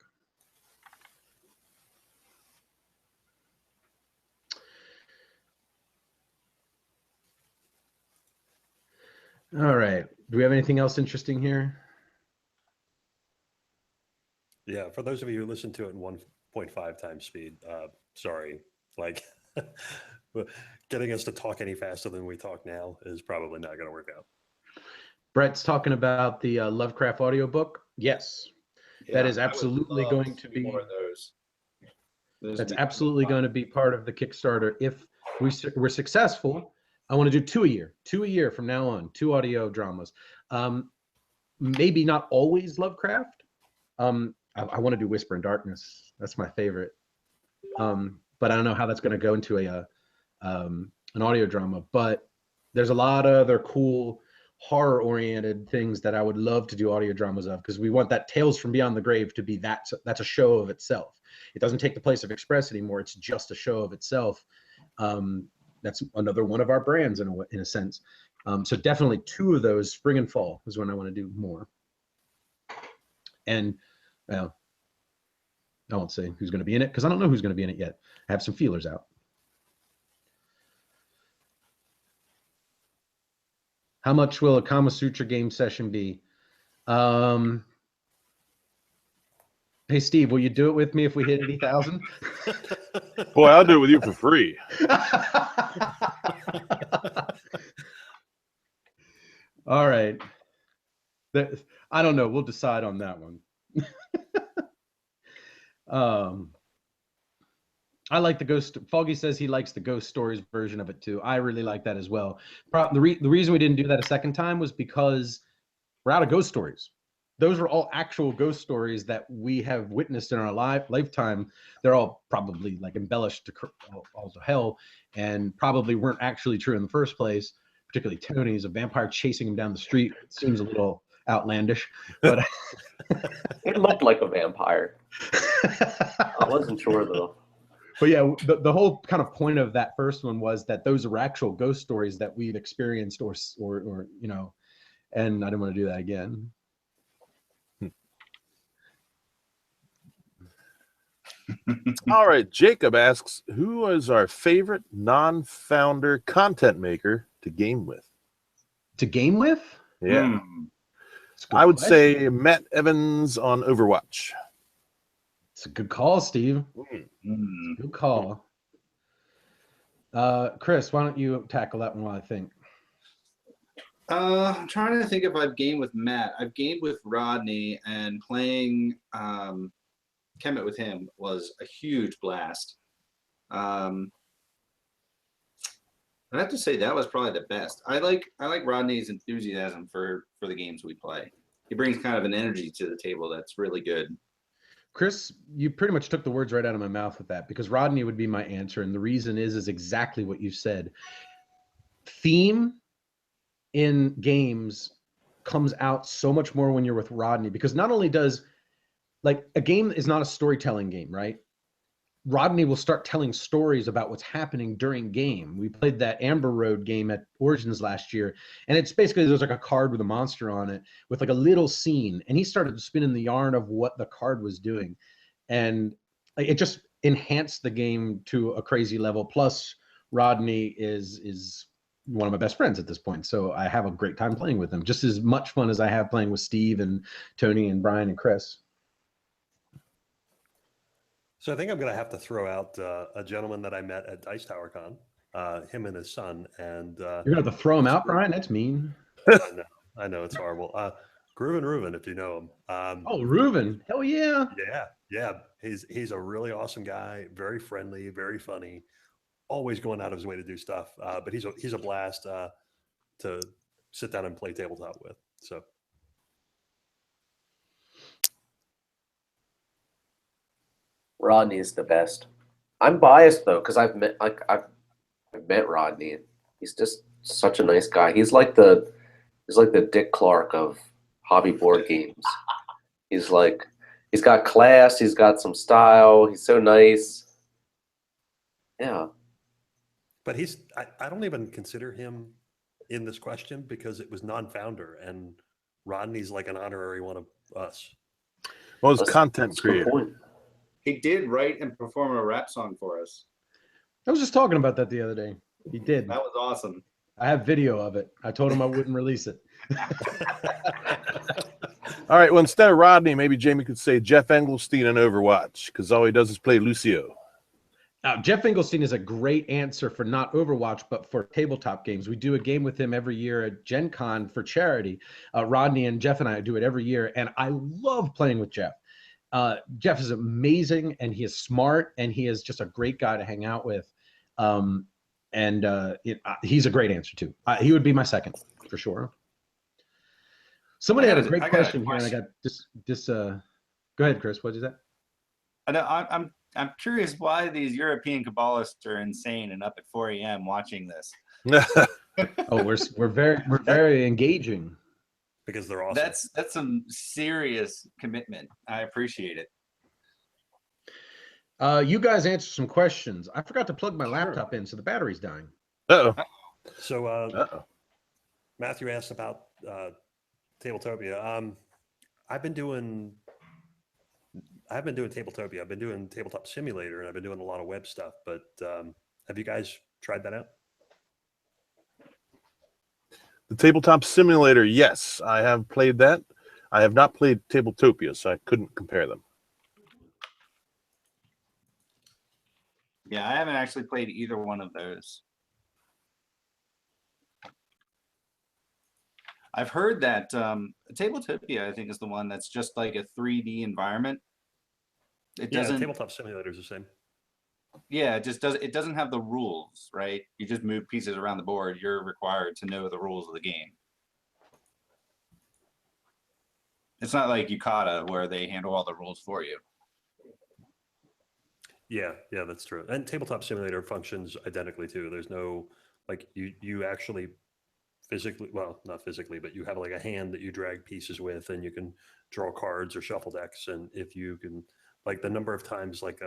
All right. Do we have anything else interesting here? Yeah, for those of you who listen to it in 1.5 times speed, sorry, like getting us to talk any faster than we talk now is probably not going to work out. Brett's talking about the Lovecraft audiobook. Yes, that is I would absolutely love going to to see be more of those. That's absolutely going to be part of the Kickstarter. If we're successful, I want to do two a year from now on, 2 audio dramas. Maybe not always Lovecraft. I want to do Whisper in Darkness. That's my favorite. But I don't know how that's going to go into an audio drama. But there's a lot of other cool horror-oriented things that I would love to do audio dramas of, because we want that Tales from Beyond the Grave to be that's a show of itself. It doesn't take the place of Express anymore. It's just a show of itself. That's another one of our brands in a sense. So definitely 2 of those, spring and fall, is when I want to do more. And well, I won't say who's going to be in it because I don't know who's going to be in it yet. I have some feelers out. How much will a Kama Sutra game session be? Hey, Steve, will you do it with me if we hit 80,000? Boy, I'll do it with you for free. All right. I don't know. We'll decide on that one. I like the ghost. Foggy says he likes the ghost stories version of it too. I really like that as well. The reason we didn't do that a second time was because we're out of ghost stories. Those were all actual ghost stories that we have witnessed in our lifetime. They're all probably like embellished to all to hell, and probably weren't actually true in the first place. Particularly Tony's, a vampire chasing him down the street. It seems a little outlandish, but It looked like a vampire. I wasn't sure though. But yeah, the whole kind of point of that first one was that those are actual ghost stories that we've experienced or and I didn't want to do that again. All right, Jacob asks, who is our favorite non-founder content maker to game with? To game with? Yeah. I would say Matt Evans on Overwatch. It's a good call, Steve. Good call. Chris, why don't you tackle that one while I think? I'm trying to think if I've gamed with Matt. I've gamed with Rodney, and playing Kemet with him was a huge blast. I have to say that was probably the best. I like Rodney's enthusiasm for the games we play. He brings kind of an energy to the table that's really good. Chris, you pretty much took the words right out of my mouth with that, because Rodney would be my answer, and the reason is exactly what you said. Theme in games comes out so much more when you're with Rodney, because not only does, like, a game is not a storytelling game, right? Rodney will start telling stories about what's happening during game. We played that Amber Road game at Origins last year, and it's basically, there's like a card with a monster on it with like a little scene, and he started spinning the yarn of what the card was doing, and it just enhanced the game to a crazy level. Plus, Rodney is one of my best friends at this point, so I have a great time playing with him, just as much fun as I have playing with Steve and Tony and Brian and Chris. So I think I'm going to have to throw out a gentleman that I met at Dice Tower Con, him and his son. And you're going to have to throw him out, Brian? That's mean. I know it's horrible. Groovin' Reuben, if you know him. Oh, Reuben. Hell yeah. Yeah. He's a really awesome guy, very friendly, very funny, always going out of his way to do stuff. But he's a blast to sit down and play tabletop with. So Rodney is the best. I'm biased though, because I've met Rodney. He's just such a nice guy. He's like the Dick Clark of hobby board games. He's got class. He's got some style. He's so nice. Yeah. but I don't even consider him in this question because it was non-founder, and Rodney's like an honorary one of us. Well, his That's- content that's a good creator. point. He did write and perform a rap song for us. I was just talking about that the other day. He did. That was awesome. I have video of it. I told him I wouldn't release it. All right. Well, instead of Rodney, maybe Jamie could say Jeff Engelstein in Overwatch, because all he does is play Lucio. Jeff Engelstein is a great answer for not Overwatch, but for tabletop games. We do a game with him every year at Gen Con for charity. Rodney and Jeff and I do it every year, and I love playing with Jeff. Jeff is amazing, and he is smart, and he is just a great guy to hang out with. He's a great answer too. He would be my second for sure. Somebody had a great question here, and I got this. Go ahead, Chris. What is that? I know. I'm curious why these European Kabbalists are insane and up at 4 a.m. watching this. Oh, we're very engaging. Because they're awesome. That's some serious commitment. I appreciate it. You guys answer some questions. I forgot to plug my laptop in, so the battery's dying. Uh-oh. So Matthew asked about Tabletopia. I've been doing Tabletopia. I've been doing Tabletop Simulator, and I've been doing a lot of web stuff. But have you guys tried that out? The Tabletop Simulator, yes, I have played that. I have not played Tabletopia, so I couldn't compare them. Yeah, I haven't actually played either one of those. I've heard that Tabletopia, I think, is the one that's just like a 3D environment. It doesn't. Tabletop Simulator is the same. Yeah, it doesn't have the rules, right? You just move pieces around the board. You're required to know the rules of the game. It's not like Yukata where they handle all the rules for you. Yeah, that's true. And Tabletop Simulator functions identically too. There's no like you actually physically, well, not physically, but you have like a hand that you drag pieces with, and you can draw cards or shuffle decks. And if you can, like the number of times, like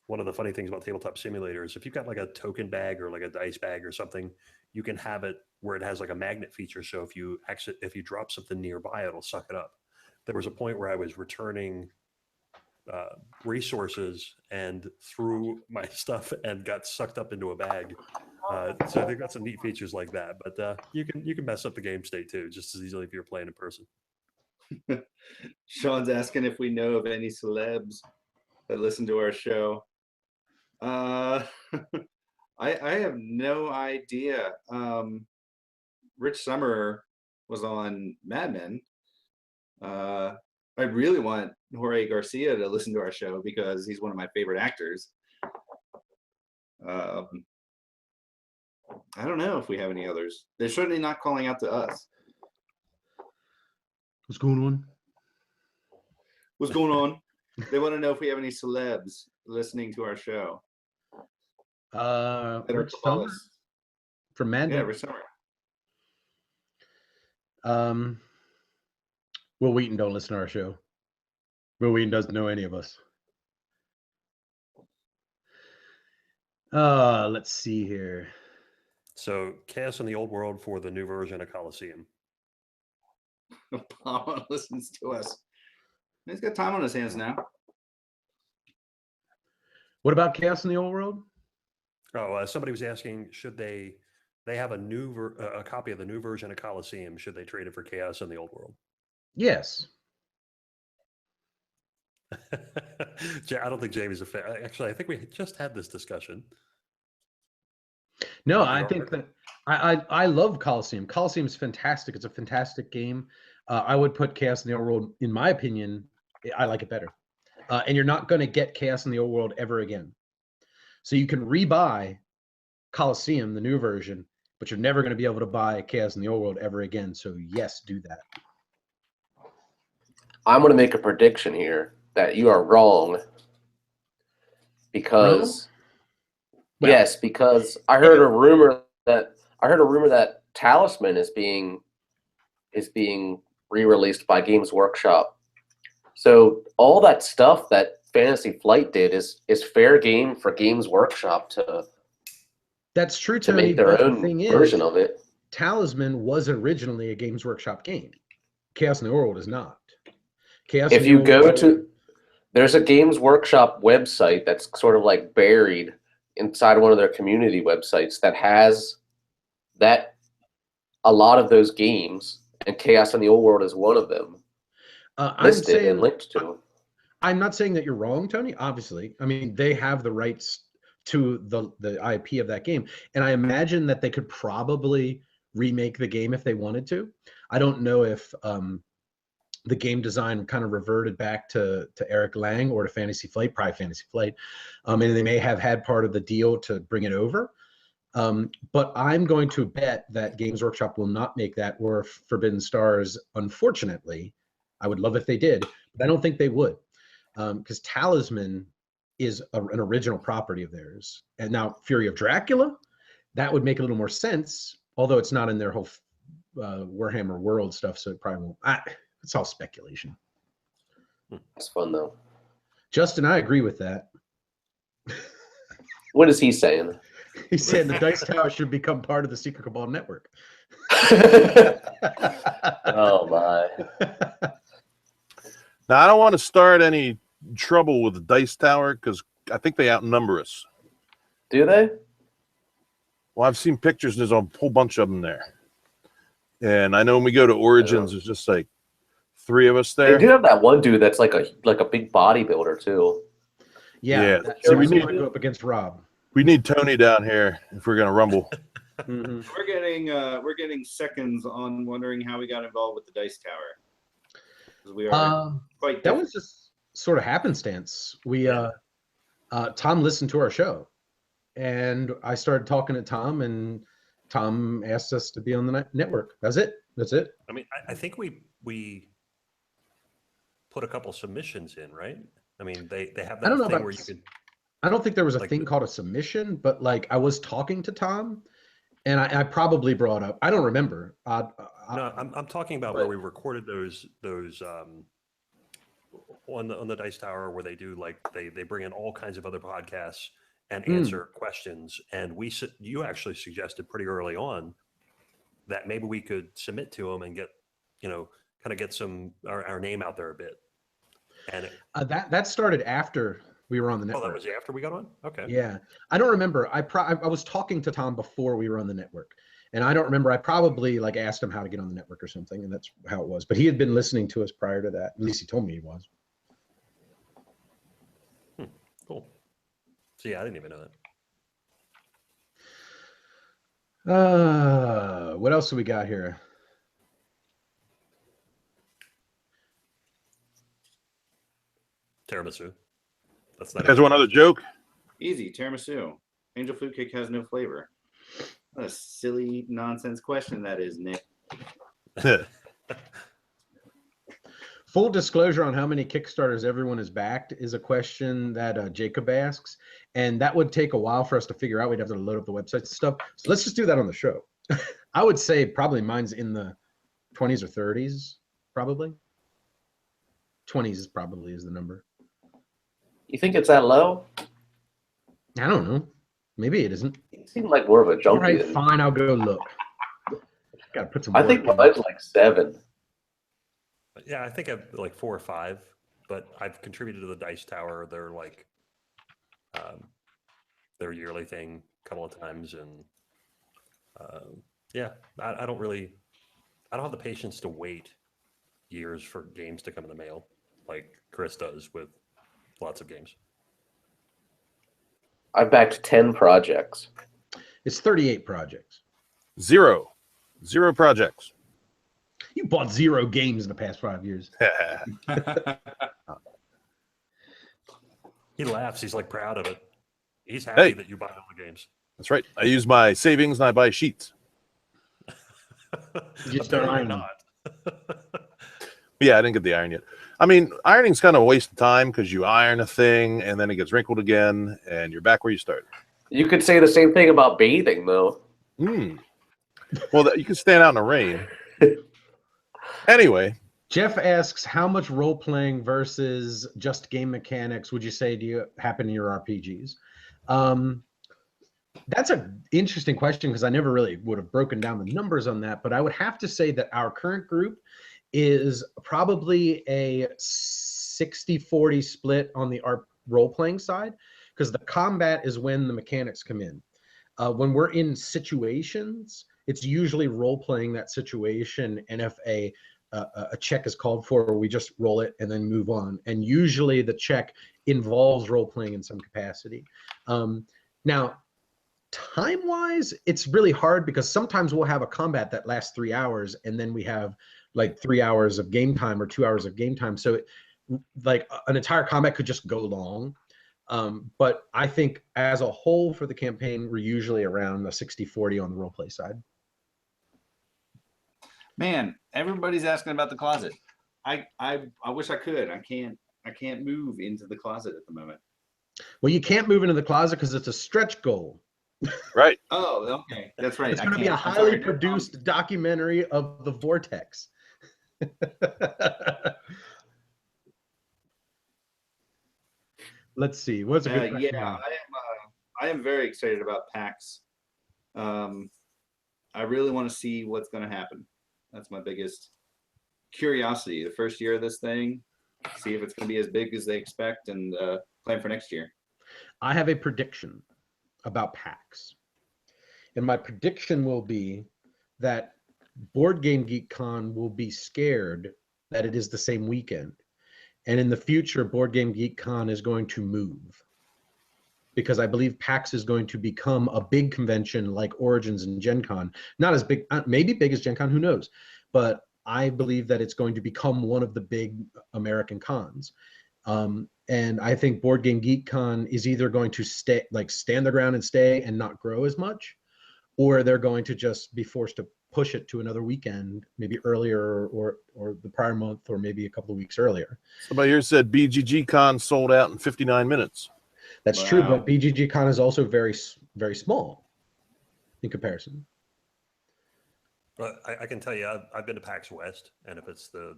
one of the funny things about Tabletop Simulator is if you've got like a token bag or like a dice bag or something, you can have it where it has like a magnet feature. So if you drop something nearby, it'll suck it up. There was a point where I was returning resources and threw my stuff and got sucked up into a bag. So they've got some neat features like that. But you can mess up the game state too, just as easily if you're playing in person. Sean's asking if we know of any celebs that listen to our show. I have no idea. Rich Summerer was on Mad Men. I really want Jorge Garcia to listen to our show because he's one of my favorite actors. I don't know if we have any others. They're certainly not calling out to us. What's going on? What's going on? They want to know if we have any celebs listening to our show. Rich Summer from Mad Men. Yeah, Rich Summer. Will Wheaton don't listen to our show. Will Wheaton doesn't know any of us. Let's see here. So Chaos in the Old World for the new version of Coliseum. Palma listens to us. He's got time on his hands now. What about Chaos in the Old World? Oh, somebody was asking, should they have a copy of the new version of Coliseum? Should they trade it for Chaos in the Old World? Yes. I don't think Jamie's a fan. Actually, I think we just had this discussion. No, I think that I love Coliseum. Coliseum is fantastic. It's a fantastic game. I would put Chaos in the Old World, in my opinion, I like it better. And you're not going to get Chaos in the Old World ever again. So you can rebuy Coliseum, the new version, but you're never going to be able to buy Chaos in the Old World ever again. So yes, do that. I'm going to make a prediction here that you are wrong. Because Well, yes, because I heard a rumor that Talisman is being re-released by Games Workshop. So all that stuff that Fantasy Flight did is fair game for Games Workshop to that's true, to Tony, make their but own the thing version is, of it. Talisman was originally a Games Workshop game. Chaos in the Old World is not. Chaos If in the you Old go World, to, there's a Games Workshop website that's sort of like buried inside one of their community websites that has that a lot of those games, and Chaos in the Old World is one of them, listed and linked to. I'm not saying that you're wrong, Tony. Obviously, I mean they have the rights to the IP of that game, and I imagine that they could probably remake the game if they wanted to. I don't know if the game design kind of reverted back to Eric Lang or to Fantasy Flight, probably Fantasy Flight, and they may have had part of the deal to bring it over. But I'm going to bet that Games Workshop will not make that, or Forbidden Stars, unfortunately. I would love if they did, but I don't think they would, because Talisman is an original property of theirs. And now Fury of Dracula, that would make a little more sense, although it's not in their whole Warhammer world stuff, so it probably won't. It's all speculation. It's fun, though. Justin, I agree with that. What is he saying? He's saying the Dice Tower should become part of the Secret Cabal network. Oh, my. Now, I don't want to start any trouble with the Dice Tower because I think they outnumber us. Do they? Well, I've seen pictures, and there's a whole bunch of them there. And I know when we go to Origins, there's just like 3 of us there. They do have that one dude that's like a big bodybuilder, too. Yeah. So we need to go up against Rob. We need Tony down here if we're gonna rumble. Mm-hmm. We're getting seconds on wondering how we got involved with the Dice Tower. We are quite. That was just sort of happenstance. We Tom listened to our show, and I started talking to Tom, and Tom asked us to be on the network. That's it. I mean, I think we put a couple submissions in, right? I mean, they have that thing where you can. I don't think there was a thing called a submission, but like I was talking to Tom, and I probably brought up. I don't remember. No, I'm talking about where we recorded those on the Dice Tower, where they do like they bring in all kinds of other podcasts and answer questions. And you actually suggested pretty early on that maybe we could submit to them and get kind of get our name out there a bit. And that started after we were on the network. Oh, that was after we got on? Okay. Yeah. I don't remember. I was talking to Tom before we were on the network. And I don't remember. I probably like asked him how to get on the network or something, and that's how it was. But he had been listening to us prior to that. At least he told me he was. Cool. So yeah, I didn't even know that. What else do we got here? Tiramisu. That's not. There's one other joke. Easy tiramisu. Angel food cake has no flavor. What a silly nonsense question that is, Nick. Full disclosure on how many Kickstarters everyone has backed is a question that Jacob asks, and that would take a while for us to figure out. We'd have to load up the websites and stuff. So let's just do that on the show. I would say probably mine's in the 20s or 30s, probably. 20s is probably the number. You think it's that low? I don't know. Maybe it isn't. You seem like more of a junkie. All right, fine. I'll go look. Got to put some. I think mine's like 7. Yeah, I think I've like 4 or 5, but I've contributed to the Dice Tower. They're like their yearly thing a couple of times, and yeah, I don't have the patience to wait years for games to come in the mail like Chris does with lots of games. I've backed 10 projects. It's 38 projects. Zero projects. You bought 0 games in the past 5 years. He laughs. He's like proud of it. He's happy Hey. that you buy all the games. That's right. I use my savings and I buy sheets. You start Apparently ironing. not. Yeah, I didn't get the iron yet. I mean, ironing's kind of a waste of time because you iron a thing and then it gets wrinkled again and you're back where you started. You could say the same thing about bathing, though. Well, you can stand out in the rain. Anyway, Jeff asks, how much role playing versus just game mechanics would you say do you happen in your RPGs? That's an interesting question because I never really would have broken down the numbers on that, but I would have to say that our current group is probably a 60-40 split on the role-playing side, because the combat is when the mechanics come in. When we're in situations, it's usually role-playing that situation, and if a check is called for, we just roll it and then move on. And usually the check involves role-playing in some capacity. Now, time-wise, it's really hard because sometimes we'll have a combat that lasts 3 hours, and then we have like 3 hours of game time or 2 hours of game time. So like an entire combat could just go long. But I think as a whole for the campaign, we're usually around the 60-40 on the role play side. Man, everybody's asking about the closet. I wish I could. I can't move into the closet at the moment. Well, you can't move into the closet because it's a stretch goal. right. Oh, okay. That's right. It's I going to be a can't. I'm highly sorry. produced documentary of the vortex. Let's see. What's a good question? Yeah, I am very excited about PAX. I really want to see what's going to happen. That's my biggest curiosity. The first year of this thing, see if it's going to be as big as they expect, and plan for next year. I have a prediction about PAX. And my prediction will be that Board Game Geek Con will be scared that it is the same weekend. And in the future, Board Game Geek Con is going to move. Because I believe PAX is going to become a big convention like Origins and Gen Con. Not as big, maybe big as Gen Con, who knows? But I believe that it's going to become one of the big American cons. And I think Board Game Geek Con is either going to stand their ground and stay and not grow as much, or they're going to just be forced to push it to another weekend, maybe earlier or the prior month, or maybe a couple of weeks earlier. Somebody here said BGG Con sold out in 59 minutes. That's true, but BGG Con is also very, very small in comparison. But I can tell you, I've been to PAX West, and if it's the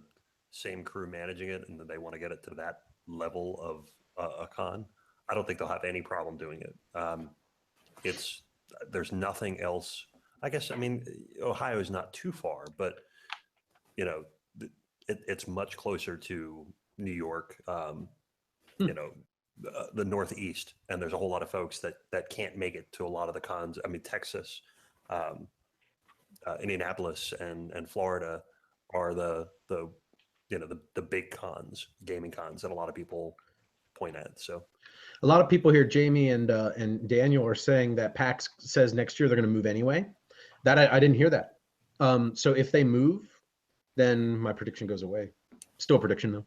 same crew managing it and they want to get it to that level of a con, I don't think they'll have any problem doing it. There's nothing else. I guess, I mean, Ohio is not too far, but you know, it's much closer to New York, you know, the Northeast, and there's a whole lot of folks that can't make it to a lot of the cons. I mean, Texas, Indianapolis, and Florida are the big cons, gaming cons that a lot of people point at. So a lot of people here, Jamie and Daniel, are saying that PAX says next year they're going to move anyway. That I didn't hear that. So if they move, then my prediction goes away. Still a prediction though.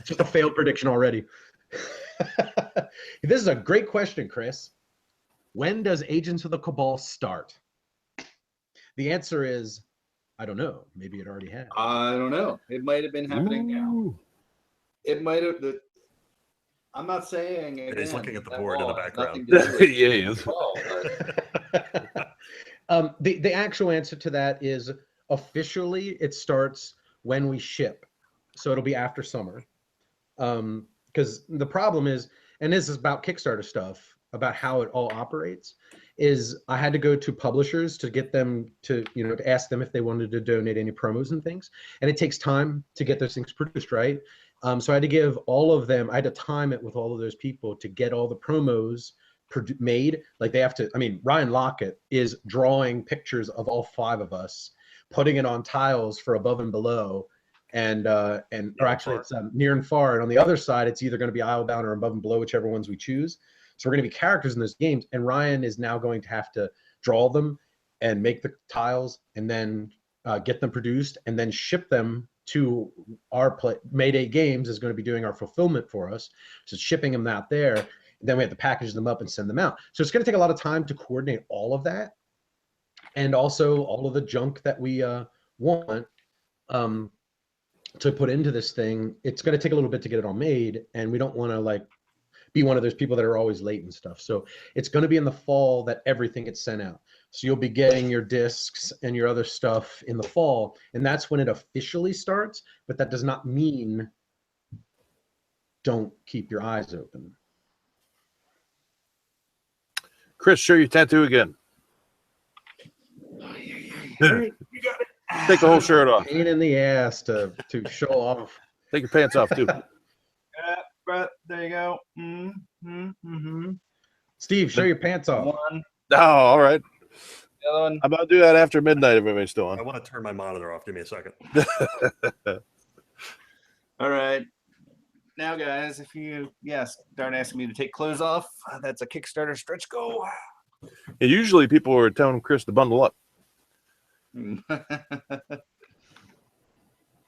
Just a failed prediction already. This is a great question, Chris. When does Agents of the Cabal start? The answer is, I don't know. Maybe it already has. I don't know. It might have been happening now. It might have. I'm not saying. Again, he's looking at the board in the background. Yeah, he is. The actual answer to that is officially it starts when we ship. So it'll be after summer. Because the problem is, and this is about Kickstarter stuff, about how it all operates, is I had to go to publishers to get them to ask them if they wanted to donate any promos and things. And it takes time to get those things produced, right? So I had to give all of them, I had to time it with all of those people to get all the promos made. Like they have to, I mean, Ryan Lockett is drawing pictures of all 5 of us, putting it on tiles for above and below. Or actually it's near and far. And on the other side, it's either going to be Islebound or above and below, whichever ones we choose. So we're going to be characters in those games. And Ryan is now going to have to draw them and make the tiles and then get them produced, and then ship them to our Mayday Games is going to be doing our fulfillment for us. So shipping them out there, and then we have to package them up and send them out. So it's going to take a lot of time to coordinate all of that, and also all of the junk that we want to put into this thing. It's going to take a little bit to get it all made, and we don't want to like be one of those people that are always late and stuff. So it's going to be in the fall that everything gets sent out. So you'll be getting your discs and your other stuff in the fall, and that's when it officially starts. But that does not mean don't keep your eyes open. Chris, show your tattoo again. You got it. Take the whole shirt off. Pain in the ass to show off. Take your pants off too. Right, there you go. Mm-hmm. Steve, show your pants off. One. Oh, all right. The other one. I'm about to do that after midnight if everybody's still I on. want to turn my monitor off. Give me a second. All right. Now, guys, if you start asking me to take clothes off, that's a Kickstarter stretch goal. And usually people are telling Chris to bundle up.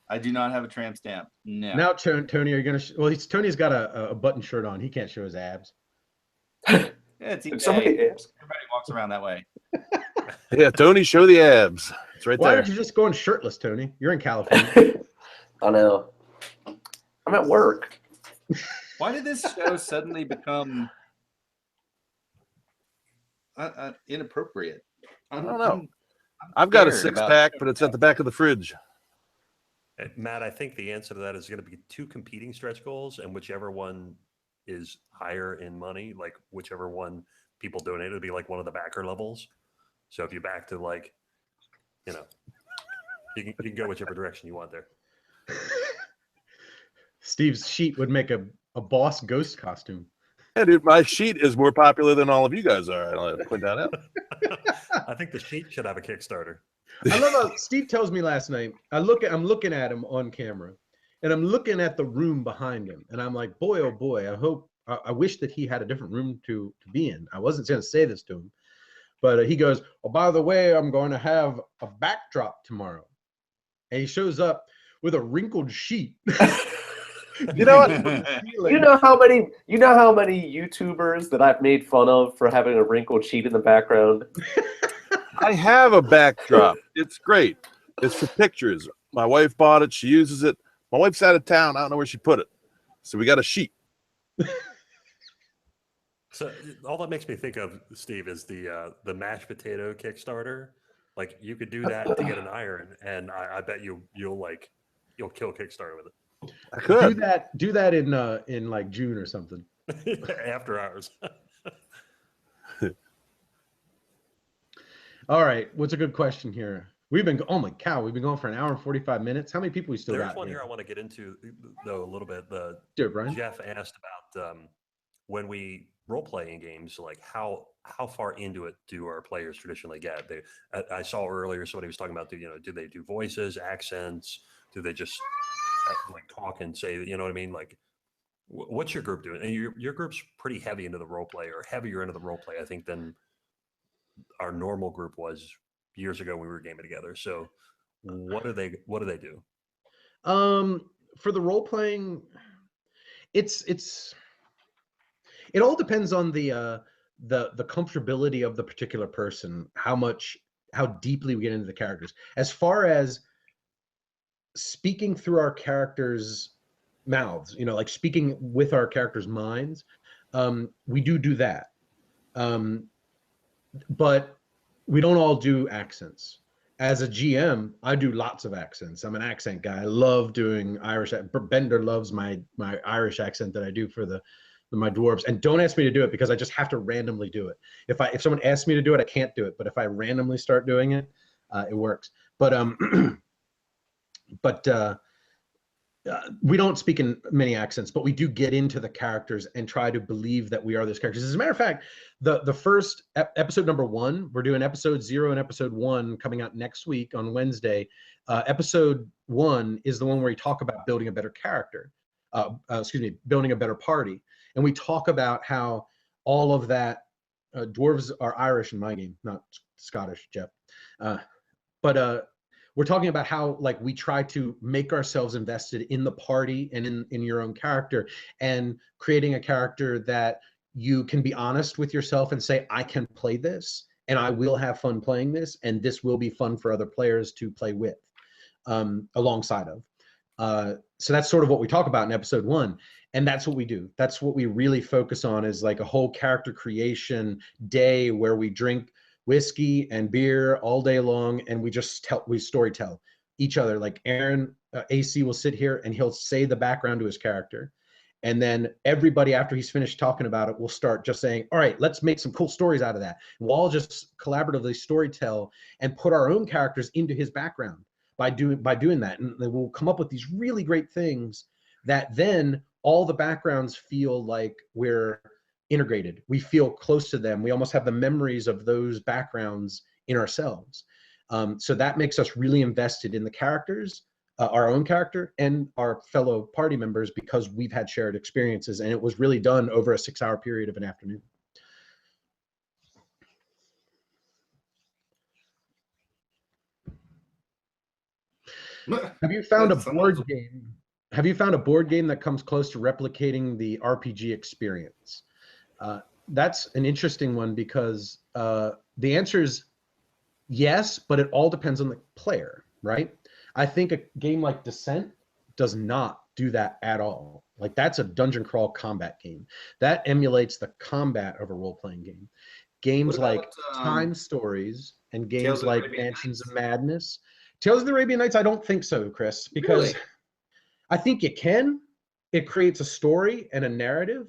I do not have a tramp stamp. No. Now, Tony, are you gonna? Well, Tony's got a button shirt on. He can't show his abs. Yeah, it's eBay. Somebody Everybody walks around that way. Yeah, Tony, show the abs. It's right Why there. aren't you just going shirtless, Tony? You're in California. I know. I'm at work. Why did this show suddenly become inappropriate? I don't know. I've got a six-pack, but it's at the back of the fridge. Matt, I think the answer to that is going to be 2 competing stretch goals, and whichever one is higher in money, like whichever one people donate, it'll be like one of the backer levels. So if you back to like, you can go whichever direction you want there. Steve's sheet would make a boss ghost costume. Yeah, dude, my sheet is more popular than all of you guys are. I'll point that out. I think the sheet should have a Kickstarter. I love how Steve tells me last night. I'm looking at him on camera, and I'm looking at the room behind him, and I'm like, boy, oh boy, I wish that he had a different room to be in. I wasn't going to say this to him, but he goes, oh, by the way, I'm going to have a backdrop tomorrow, and he shows up with a wrinkled sheet. You know what? You know how many YouTubers that I've made fun of for having a wrinkled sheet in the background? I have a backdrop. It's great. It's for pictures. My wife bought it. She uses it. My wife's out of town. I don't know where she put it. So we got a sheet. So all that makes me think of, Steve, is the mashed potato Kickstarter. Like you could do that to get an iron, and I bet you'll kill Kickstarter with it. I could. Do that in like June or something. After hours. All right, what's a good question here? We've been going for an hour and 45 minutes. How many people we still There's got one here I want to get into though a little bit. Do it, Brian. Jeff asked about when we role playing games, like how far into it do our players traditionally get? I saw earlier somebody was talking about do they do voices, accents? Do they just like talk and say, you know what I mean? Like, what's your group doing? And your group's pretty heavy into the role play, or heavier into the role play, I think, than our normal group was years ago when we were gaming together. So what do they do? For the role playing, it all depends on the comfortability of the particular person, how deeply we get into the characters. As far as speaking through our characters' mouths, like speaking with our characters' minds, we do that. But we don't all do accents. As a GM, I do lots of accents. I'm an accent guy. I love doing Irish. Bender loves my Irish accent that I do for my dwarves. And don't ask me to do it because I just have to randomly do it. If someone asks me to do it, I can't do it. But if I randomly start doing it, it works. But we don't speak in many accents, but we do get into the characters and try to believe that we are those characters. As a matter of fact, the first episode number 1, we're doing episode 0 and episode 1 coming out next week on Wednesday. Episode 1 is the one where we talk about building a better character. Building a better party. And we talk about how all of that, dwarves are Irish in my game, not Scottish, Jeff. But we're talking about how like we try to make ourselves invested in the party and in your own character, and creating a character that you can be honest with yourself and say, I can play this and I will have fun playing this, and this will be fun for other players to play with, alongside of. So that's sort of what we talk about in episode 1. And that's what we do. That's what we really focus on, is like a whole character creation day where we drink whiskey and beer all day long, and we story tell each other. Like Aaron, AC will sit here and he'll say the background to his character, and then everybody, after he's finished talking about it, will start just saying, all right, let's make some cool stories out of that. And we'll all just collaboratively story tell and put our own characters into his background by doing that. And then we'll come up with these really great things that then all the backgrounds feel like we're integrated. We feel close to them. We almost have the memories of those backgrounds in ourselves. So that makes us really invested in the characters, our own character and our fellow party members, because we've had shared experiences, and it was really done over a 6-hour period of an afternoon. Have you found a board game? Have you found a board game that comes close to replicating the RPG experience? That's an interesting one, because the answer is yes, but it all depends on the player, right? I think a game like Descent does not do that at all. Like, that's a dungeon crawl combat game. That emulates the combat of a role-playing game. Games like Time Stories and games like Mansions of Madness. Tales of the Arabian Nights, I don't think so, Chris, because I think it can. It creates a story and a narrative,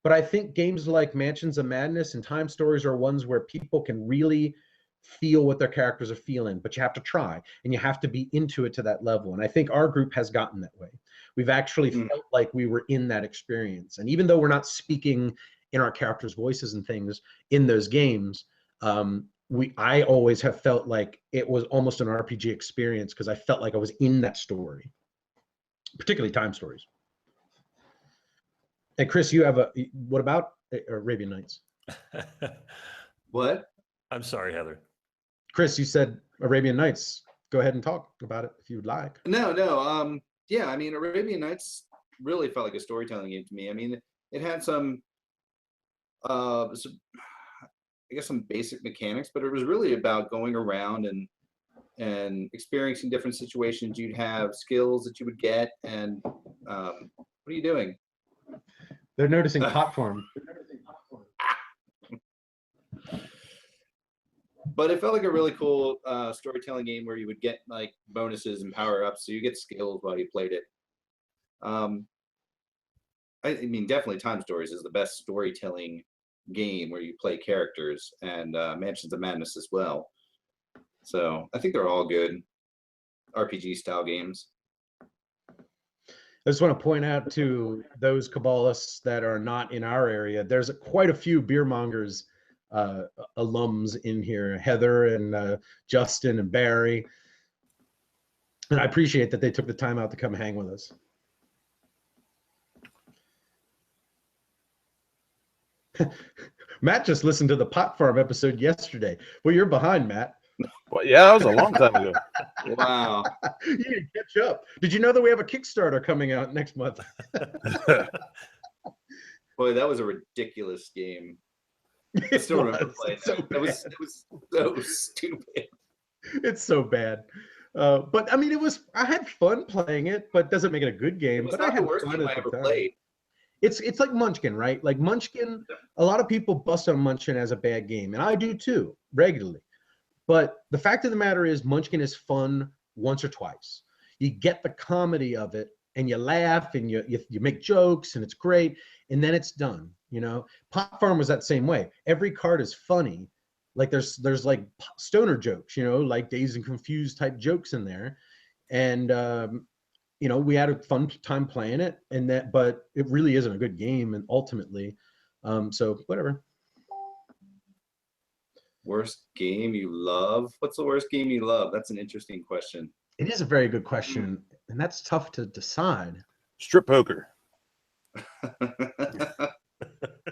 but I think games like Mansions of Madness and Time Stories are ones where people can really feel what their characters are feeling, but you have to try and you have to be into it to that level. And I think our group has gotten that way. We've actually felt like we were in that experience. And even though we're not speaking in our characters' voices and things in those games, I always have felt like it was almost an RPG experience, because I felt like I was in that story, particularly Time Stories. And Chris, you have what about Arabian Nights? What? I'm sorry, Heather. Chris, you said Arabian Nights. Go ahead and talk about it if you would like. No. Yeah, I mean, Arabian Nights really felt like a storytelling game to me. I mean, it had some I guess some basic mechanics, but it was really about going around and experiencing different situations. You'd have skills that you would get, and what are you doing? They're noticing platform. But it felt like a really cool storytelling game where you would get like bonuses and power ups, so you get skills while you played it. I mean, definitely Time Stories is the best storytelling game where you play characters, and Mansions of Madness as well. So I think they're all good RPG style games. I just want to point out to those Cabalists that are not in our area, there's quite a few beer mongers alums in here, Heather and Justin and Barry. And I appreciate that they took the time out to come hang with us. Matt just listened to the Pot Farm episode yesterday. Well, you're behind, Matt. Well, yeah, that was a long time ago. Wow. You need to catch up. Did you know that we have a Kickstarter coming out next month? Boy, that was a ridiculous game. I still remember playing that. It was so stupid. It's so bad. But I mean, I had fun playing it, but it doesn't make it a good game. It was but not I had the worst fun game at I the ever time. played. It's like Munchkin, right? Like Munchkin, a lot of people bust on Munchkin as a bad game, and I do too, regularly. But the fact of the matter is, Munchkin is fun once or twice. You get the comedy of it, and you laugh, and you make jokes, and it's great, and then it's done. You know, Pot Farm was that same way. Every card is funny. Like there's like stoner jokes, you know, like Dazed and Confused type jokes in there, and you know, we had a fun time playing it, but it really isn't a good game, and ultimately, so whatever. Worst game you love? What's the worst game you love? That's an interesting question. It is a very good question, and that's tough to decide. Strip poker.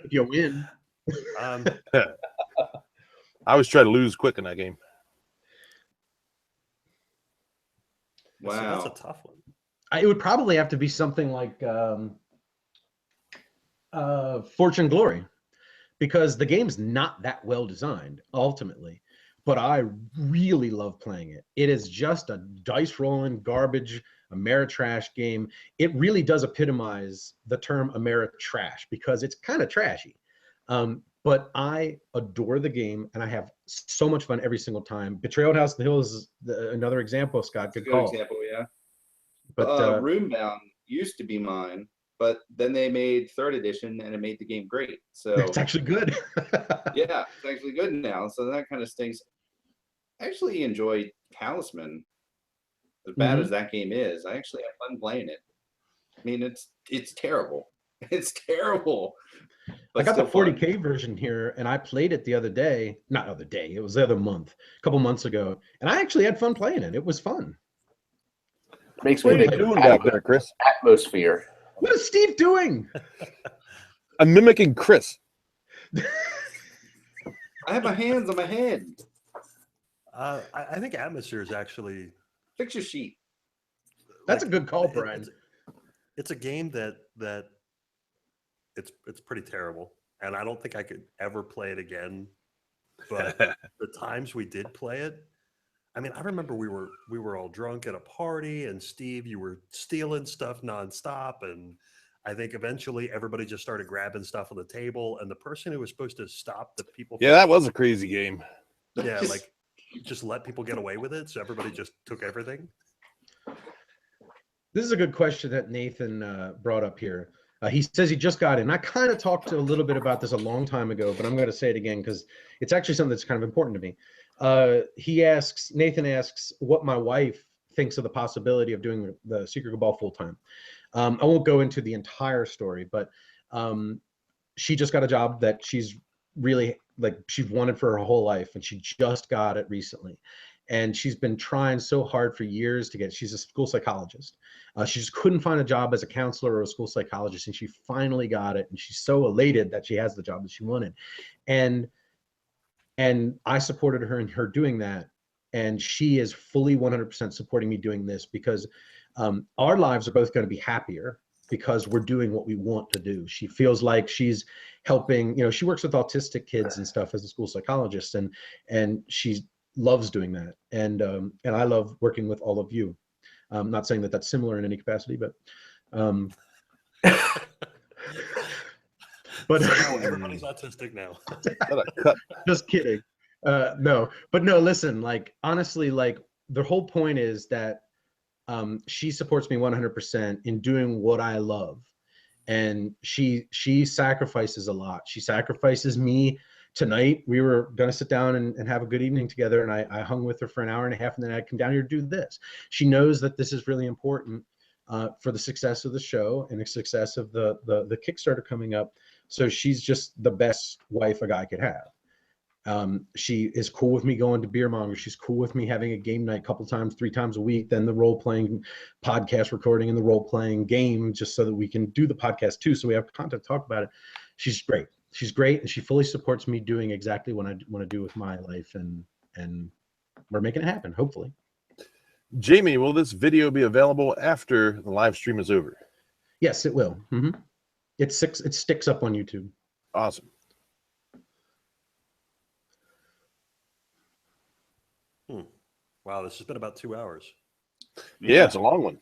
If you win. I always try to lose quick in that game. So that's a Wow. tough one. It would probably have to be something like Fortune Glory, because the game's not that well designed ultimately, but I really love playing it. It is just a dice rolling garbage Ameritrash game. It really does epitomize the term Ameritrash because it's kind of trashy. But I adore the game and I have so much fun every single time. Betrayal at House of the Hill is another example, Scott. Good Good call. example, yeah. But Roombound used to be mine, but then they made third edition and it made the game great. So it's actually good. yeah, it's actually good now. So that kind of stinks. I actually enjoyed Talisman. As bad as that game is, I actually have fun playing it. I mean, it's terrible. It's terrible. I But got the still fun. 40K version here and I played it the other day. Not the other day, it was the other month, a couple months ago. And I actually had fun playing it. It was fun. Makes What me are you think of doing back there, Chris? atmosphere. What is Steve doing? I'm mimicking Chris. I have my hands on my head. I think Atmosphere is actually Fix your sheet. That's like, a good call, it- Brian. it's a game that it's pretty terrible, and I don't think I could ever play it again. But the times we did play it, I mean, I remember we were all drunk at a party, and Steve, you were stealing stuff nonstop, and I think eventually everybody just started grabbing stuff on the table, and the person who was supposed to stop the people, Yeah, that was a crazy game. yeah, like just let people get away with it, so everybody just took everything. This is a good question that Nathan brought up here. He says he just got in. I kind of talked a little bit about this a long time ago, but I'm going to say it again because it's actually something that's kind of important to me. Nathan asks what my wife thinks of the possibility of doing the Secret Cabal full time. I won't go into the entire story, but she just got a job that she's really she's wanted for her whole life, and she just got it recently. And she's been trying so hard for years to get. She's a school psychologist. She just couldn't find a job as a counselor or a school psychologist, and she finally got it. And she's so elated that she has the job that she wanted. And I supported her in her doing that. And she is fully 100% supporting me doing this because our lives are both going to be happier because we're doing what we want to do. She feels like she's helping. She works with autistic kids and stuff as a school psychologist, and she loves doing that. And I love working with all of you. I'm not saying that that's similar in any capacity, but So now everybody's autistic now. just kidding. No, listen, honestly, the whole point is that she supports me 100% in doing what I love. And she sacrifices a lot. She sacrifices me. Tonight, we were going to sit down and have a good evening together. And I hung with her for an hour and a half, and then I'd come down here to do this. She knows that this is really important for the success of the show and the success of the Kickstarter coming up. So she's just the best wife a guy could have. She is cool with me going to beer monger. She's cool with me having a game night a couple times, 3 times a week, then the role-playing podcast recording and the role-playing game, just so that we can do the podcast too. So we have content to talk about it. She's great. She's great. And she fully supports me doing exactly what I want to do with my life. And we're making it happen, hopefully. Jamie, will this video be available after the live stream is over? Yes, it will. It sticks up on YouTube. Awesome. Wow, this has been about 2 hours. Yeah, it's a long one.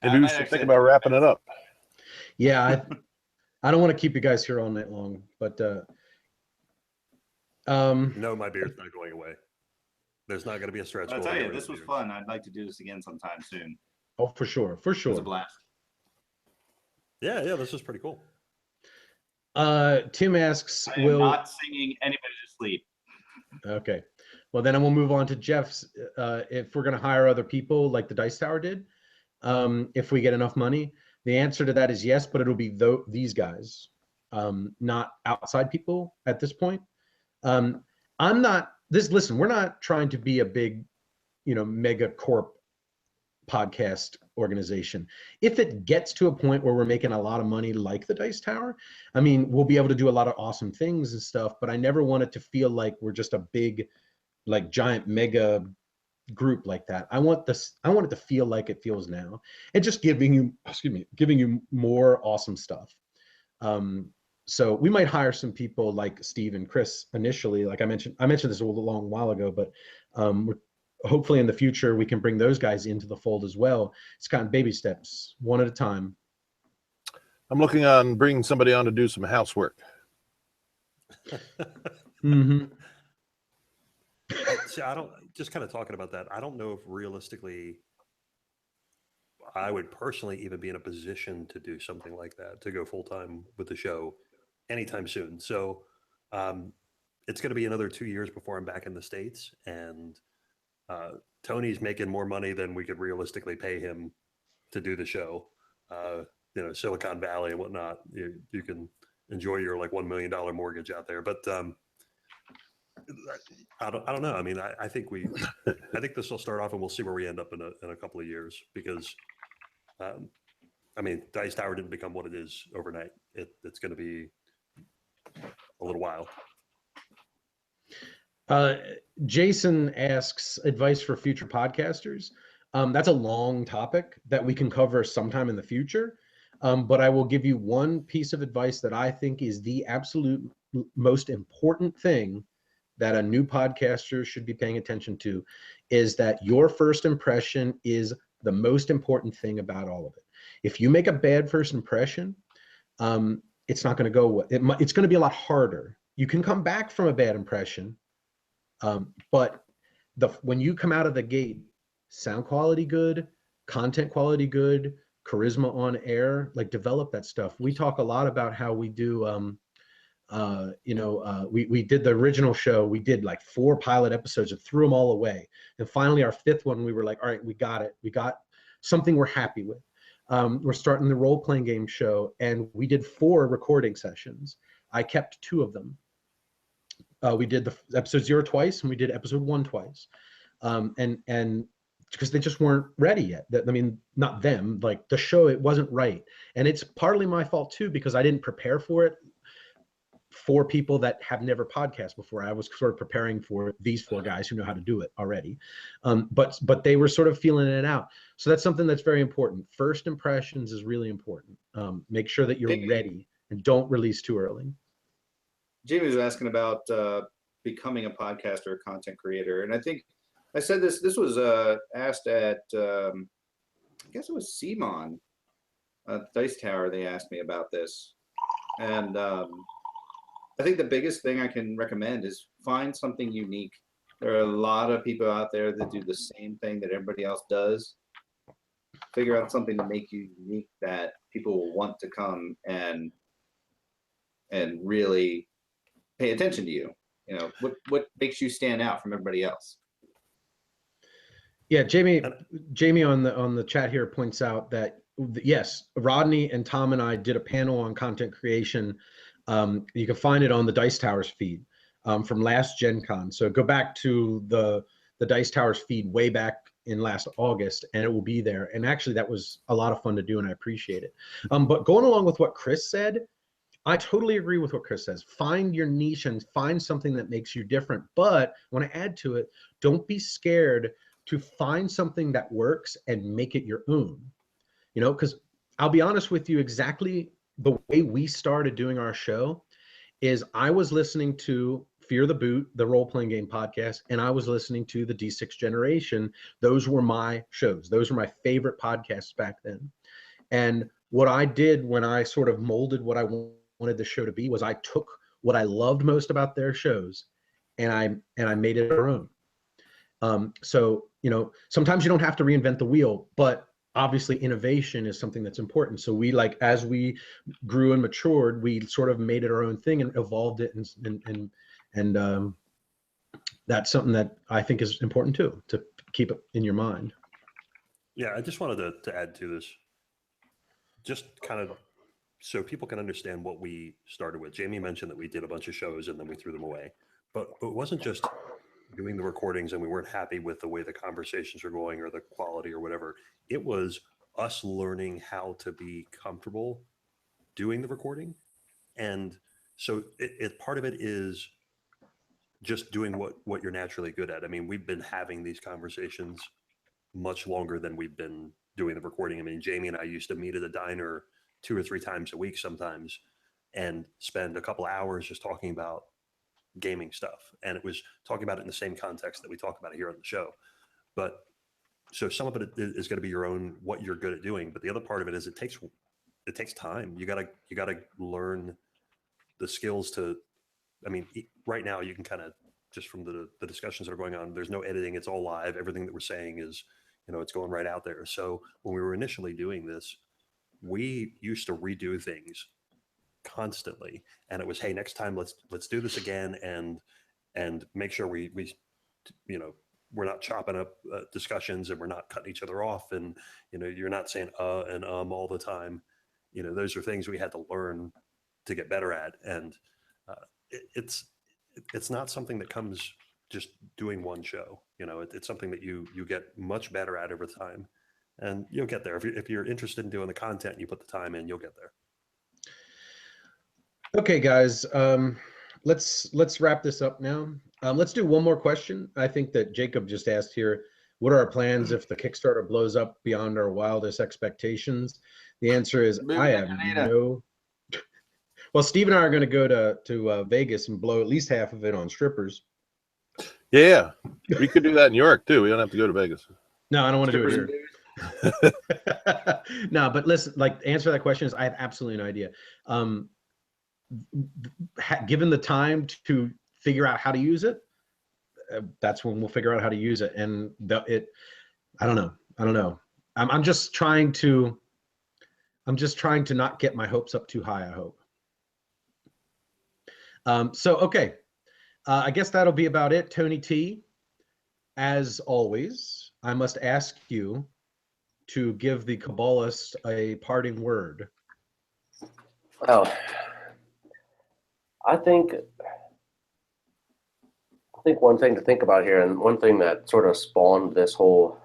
Maybe we should think about wrapping it up. Yeah, I don't want to keep you guys here all night long, but No, my beard's not going away. There's not going to be a stretch. I'll goal tell you, over this the was beard. fun. I'd like to do this again sometime soon. oh, for sure, It was a blast. Yeah, this was pretty cool. Tim asks, I am not singing anybody to sleep. Okay. Well, then I will move on to Jeff's. If we're going to hire other people like the Dice Tower did, if we get enough money, the answer to that is yes, but it'll be these guys, not outside people at this point. Listen, we're not trying to be a big, mega corp podcast organization. If it gets to a point where we're making a lot of money like the Dice Tower, I mean, we'll be able to do a lot of awesome things and stuff, but I never want it to feel like we're just a big, giant mega group like that. I want it to feel like it feels now, and just giving you more awesome stuff. So we might hire some people like Steve and Chris initially. Like I mentioned this a long while ago, but hopefully in the future we can bring those guys into the fold as well. It's kind of baby steps, one at a time. I'm looking on bringing somebody on to do some housework. Mm-hmm. I don't, just kind of talking about that. I don't know if realistically I would personally even be in a position to do something like that, to go full time with the show anytime soon. So it's going to be another 2 years before I'm back in the States, and Tony's making more money than we could realistically pay him to do the show. Silicon Valley and whatnot. You can enjoy your like $1 million mortgage out there, but I don't know. I mean, I think this will start off, and we'll see where we end up in a couple of years, because Dice Tower didn't become what it is overnight. It's going to be a little while. Jason asks advice for future podcasters. That's a long topic that we can cover sometime in the future. But I will give you one piece of advice that I think is the absolute most important thing that a new podcaster should be paying attention to, is that your first impression is the most important thing about all of it. If you make a bad first impression, it's not going to go well. It's going to be a lot harder. You can come back from a bad impression, but when you come out of the gate, sound quality good, content quality good, charisma on air, like develop that stuff. We talk a lot about how we do, we did the original show. We did like 4 pilot episodes and threw them all away. And finally our 5th one, we were like, all right, we got it. We got something we're happy with. We're starting the role-playing game show, and we did 4 recording sessions. I kept 2 of them. We did the episode 0 twice, and we did episode 1 twice. And because they just weren't ready yet. Not them, like the show, it wasn't right. And it's partly my fault too, because I didn't prepare for it for people that have never podcast before. I was sort of preparing for these 4 guys who know how to do it already. But they were sort of feeling it out. So that's something that's very important. First impressions is really important. Make sure that you're ready and don't release too early. Jamie was asking about becoming a podcaster or content creator. And I think I said this was asked at, I guess it was Simon at Dice Tower. They asked me about this. And I think the biggest thing I can recommend is find something unique. There are a lot of people out there that do the same thing that everybody else does. Figure out something to make you unique that people will want to come and really pay attention to you. You know, what makes you stand out from everybody else? Yeah, Jamie on the chat here points out that yes, Rodney and Tom and I did a panel on content creation. You can find it on the Dice Towers feed from last Gen Con. So go back to the Dice Towers feed way back in last August, and it will be there. And actually, that was a lot of fun to do, and I appreciate it. But going along with what Chris said, I totally agree with what Chris says. Find your niche and find something that makes you different. But I want to add to it, don't be scared to find something that works and make it your own. Because I'll be honest with you, exactly the way we started doing our show is I was listening to Fear the Boot, the role-playing game podcast, and I was listening to the D6 Generation. Those were my shows. Those were my favorite podcasts back then. And what I did when I sort of molded what I wanted the show to be was I took what I loved most about their shows and I made it our own. So, sometimes you don't have to reinvent the wheel, but obviously innovation is something that's important. So we as we grew and matured, we sort of made it our own thing and evolved it. And that's something that I think is important too, to keep it in your mind. Yeah, I just wanted to add to this, just kind of so people can understand what we started with. Jamie mentioned that we did a bunch of shows and then we threw them away, but it wasn't just doing the recordings and we weren't happy with the way the conversations were going or the quality or whatever. It was us learning how to be comfortable doing the recording. And so part of it is just doing what you're naturally good at. I mean, we've been having these conversations much longer than we've been doing the recording. I mean, Jamie and I used to meet at a diner 2 or 3 times a week sometimes and spend a couple hours just talking about gaming stuff. And it was talking about it in the same context that we talk about it here on the show. But so some of it is going to be your own, what you're good at doing. But the other part of it is it takes time. You gotta learn the skills to, I mean, right now you can kind of, just from the discussions that are going on, there's no editing. It's all live. Everything that we're saying is, it's going right out there. So when we were initially doing this, we used to redo things constantly, and it was, hey, next time let's do this again, and make sure we we're not chopping up discussions, and we're not cutting each other off, and you're not saying and all the time. Those are things we had to learn to get better at, and it's not something that comes just doing one show. It's something that you get much better at over time, and you'll get there. If you're interested in doing the content and you put the time in, you'll get there. Okay, guys, let's wrap this up now. Let's do one more question. I think that Jacob just asked here, what are our plans if the Kickstarter blows up beyond our wildest expectations? The answer is, I have no. Well, Steve and I are going to go to Vegas and blow at least half of it on strippers. Yeah, we could do that in New York too. We don't have to go to Vegas. No, I don't want to do it here. No, but listen, answer that question is, I have absolutely no idea. Given the time to figure out how to use it, that's when we'll figure out how to use it. And I don't know. I'm just trying to not get my hopes up too high, I hope. So, okay. I guess that'll be about it. Tony T, as always, I must ask you to give the Cabalist a parting word. Well, I think one thing to think about here, and one thing that sort of spawned this whole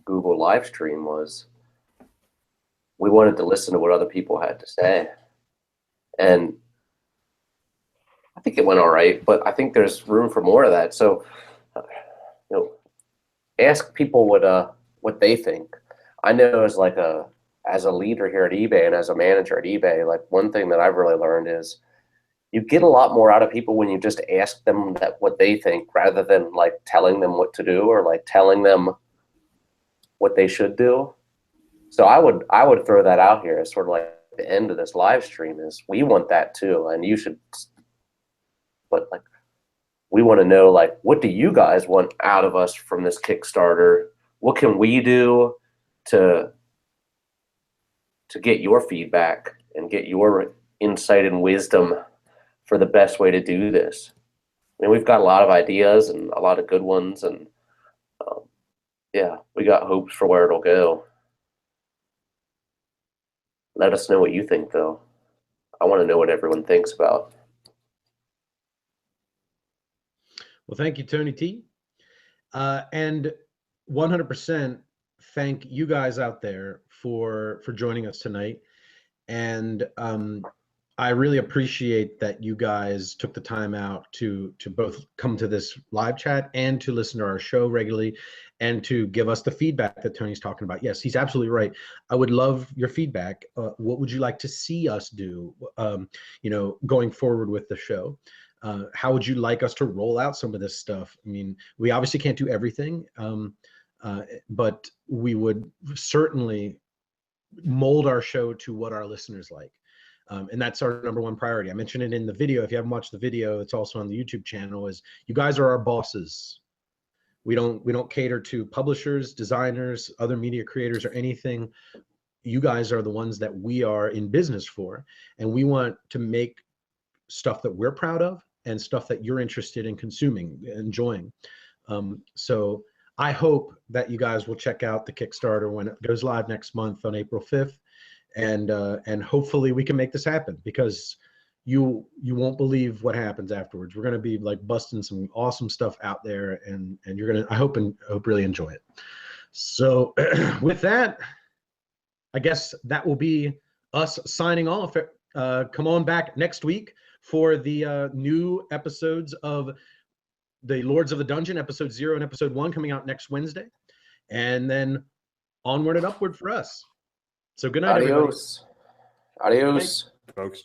Google live stream, was we wanted to listen to what other people had to say. And I think it went all right, but I think there's room for more of that. So, ask people what they think. I know as a leader here at eBay and as a manager at eBay, one thing that I've really learned is you get a lot more out of people when you just ask them what they think, rather than telling them what to do or telling them what they should do. So I would throw that out here as sort of the end of this live stream is, we want that too, and you should. But we want to know what do you guys want out of us from this Kickstarter? What can we do to get your feedback and get your insight and wisdom for the best way to do this? I mean, we've got a lot of ideas and a lot of good ones, and yeah, we got hopes for where it'll go. Let us know what you think, though. I want to know what everyone thinks about. Well, thank you, Tony T. And 100% thank you guys out there for joining us tonight. And I really appreciate that you guys took the time out to both come to this live chat and to listen to our show regularly and to give us the feedback that Tony's talking about. Yes, he's absolutely right. I would love your feedback. What would you like to see us do, going forward with the show? How would you like us to roll out some of this stuff? I mean, we obviously can't do everything, but we would certainly mold our show to what our listeners like. And that's our number one priority. I mentioned it in the video. If you haven't watched the video, it's also on the YouTube channel, is you guys are our bosses. We don't cater to publishers, designers, other media creators, or anything. You guys are the ones that we are in business for. And we want to make stuff that we're proud of and stuff that you're interested in consuming, enjoying. So I hope that you guys will check out the Kickstarter when it goes live next month on April 5th. And hopefully we can make this happen, because you won't believe what happens afterwards. We're going to be busting some awesome stuff out there, and you're going to, I hope really enjoy it. So with that, I guess that will be us signing off. Come on back next week for the new episodes of the Lords of the Dungeon, episode 0 and episode 1 coming out next Wednesday. And then onward and upward for us. So good night, everybody. Adios. Adios. Folks.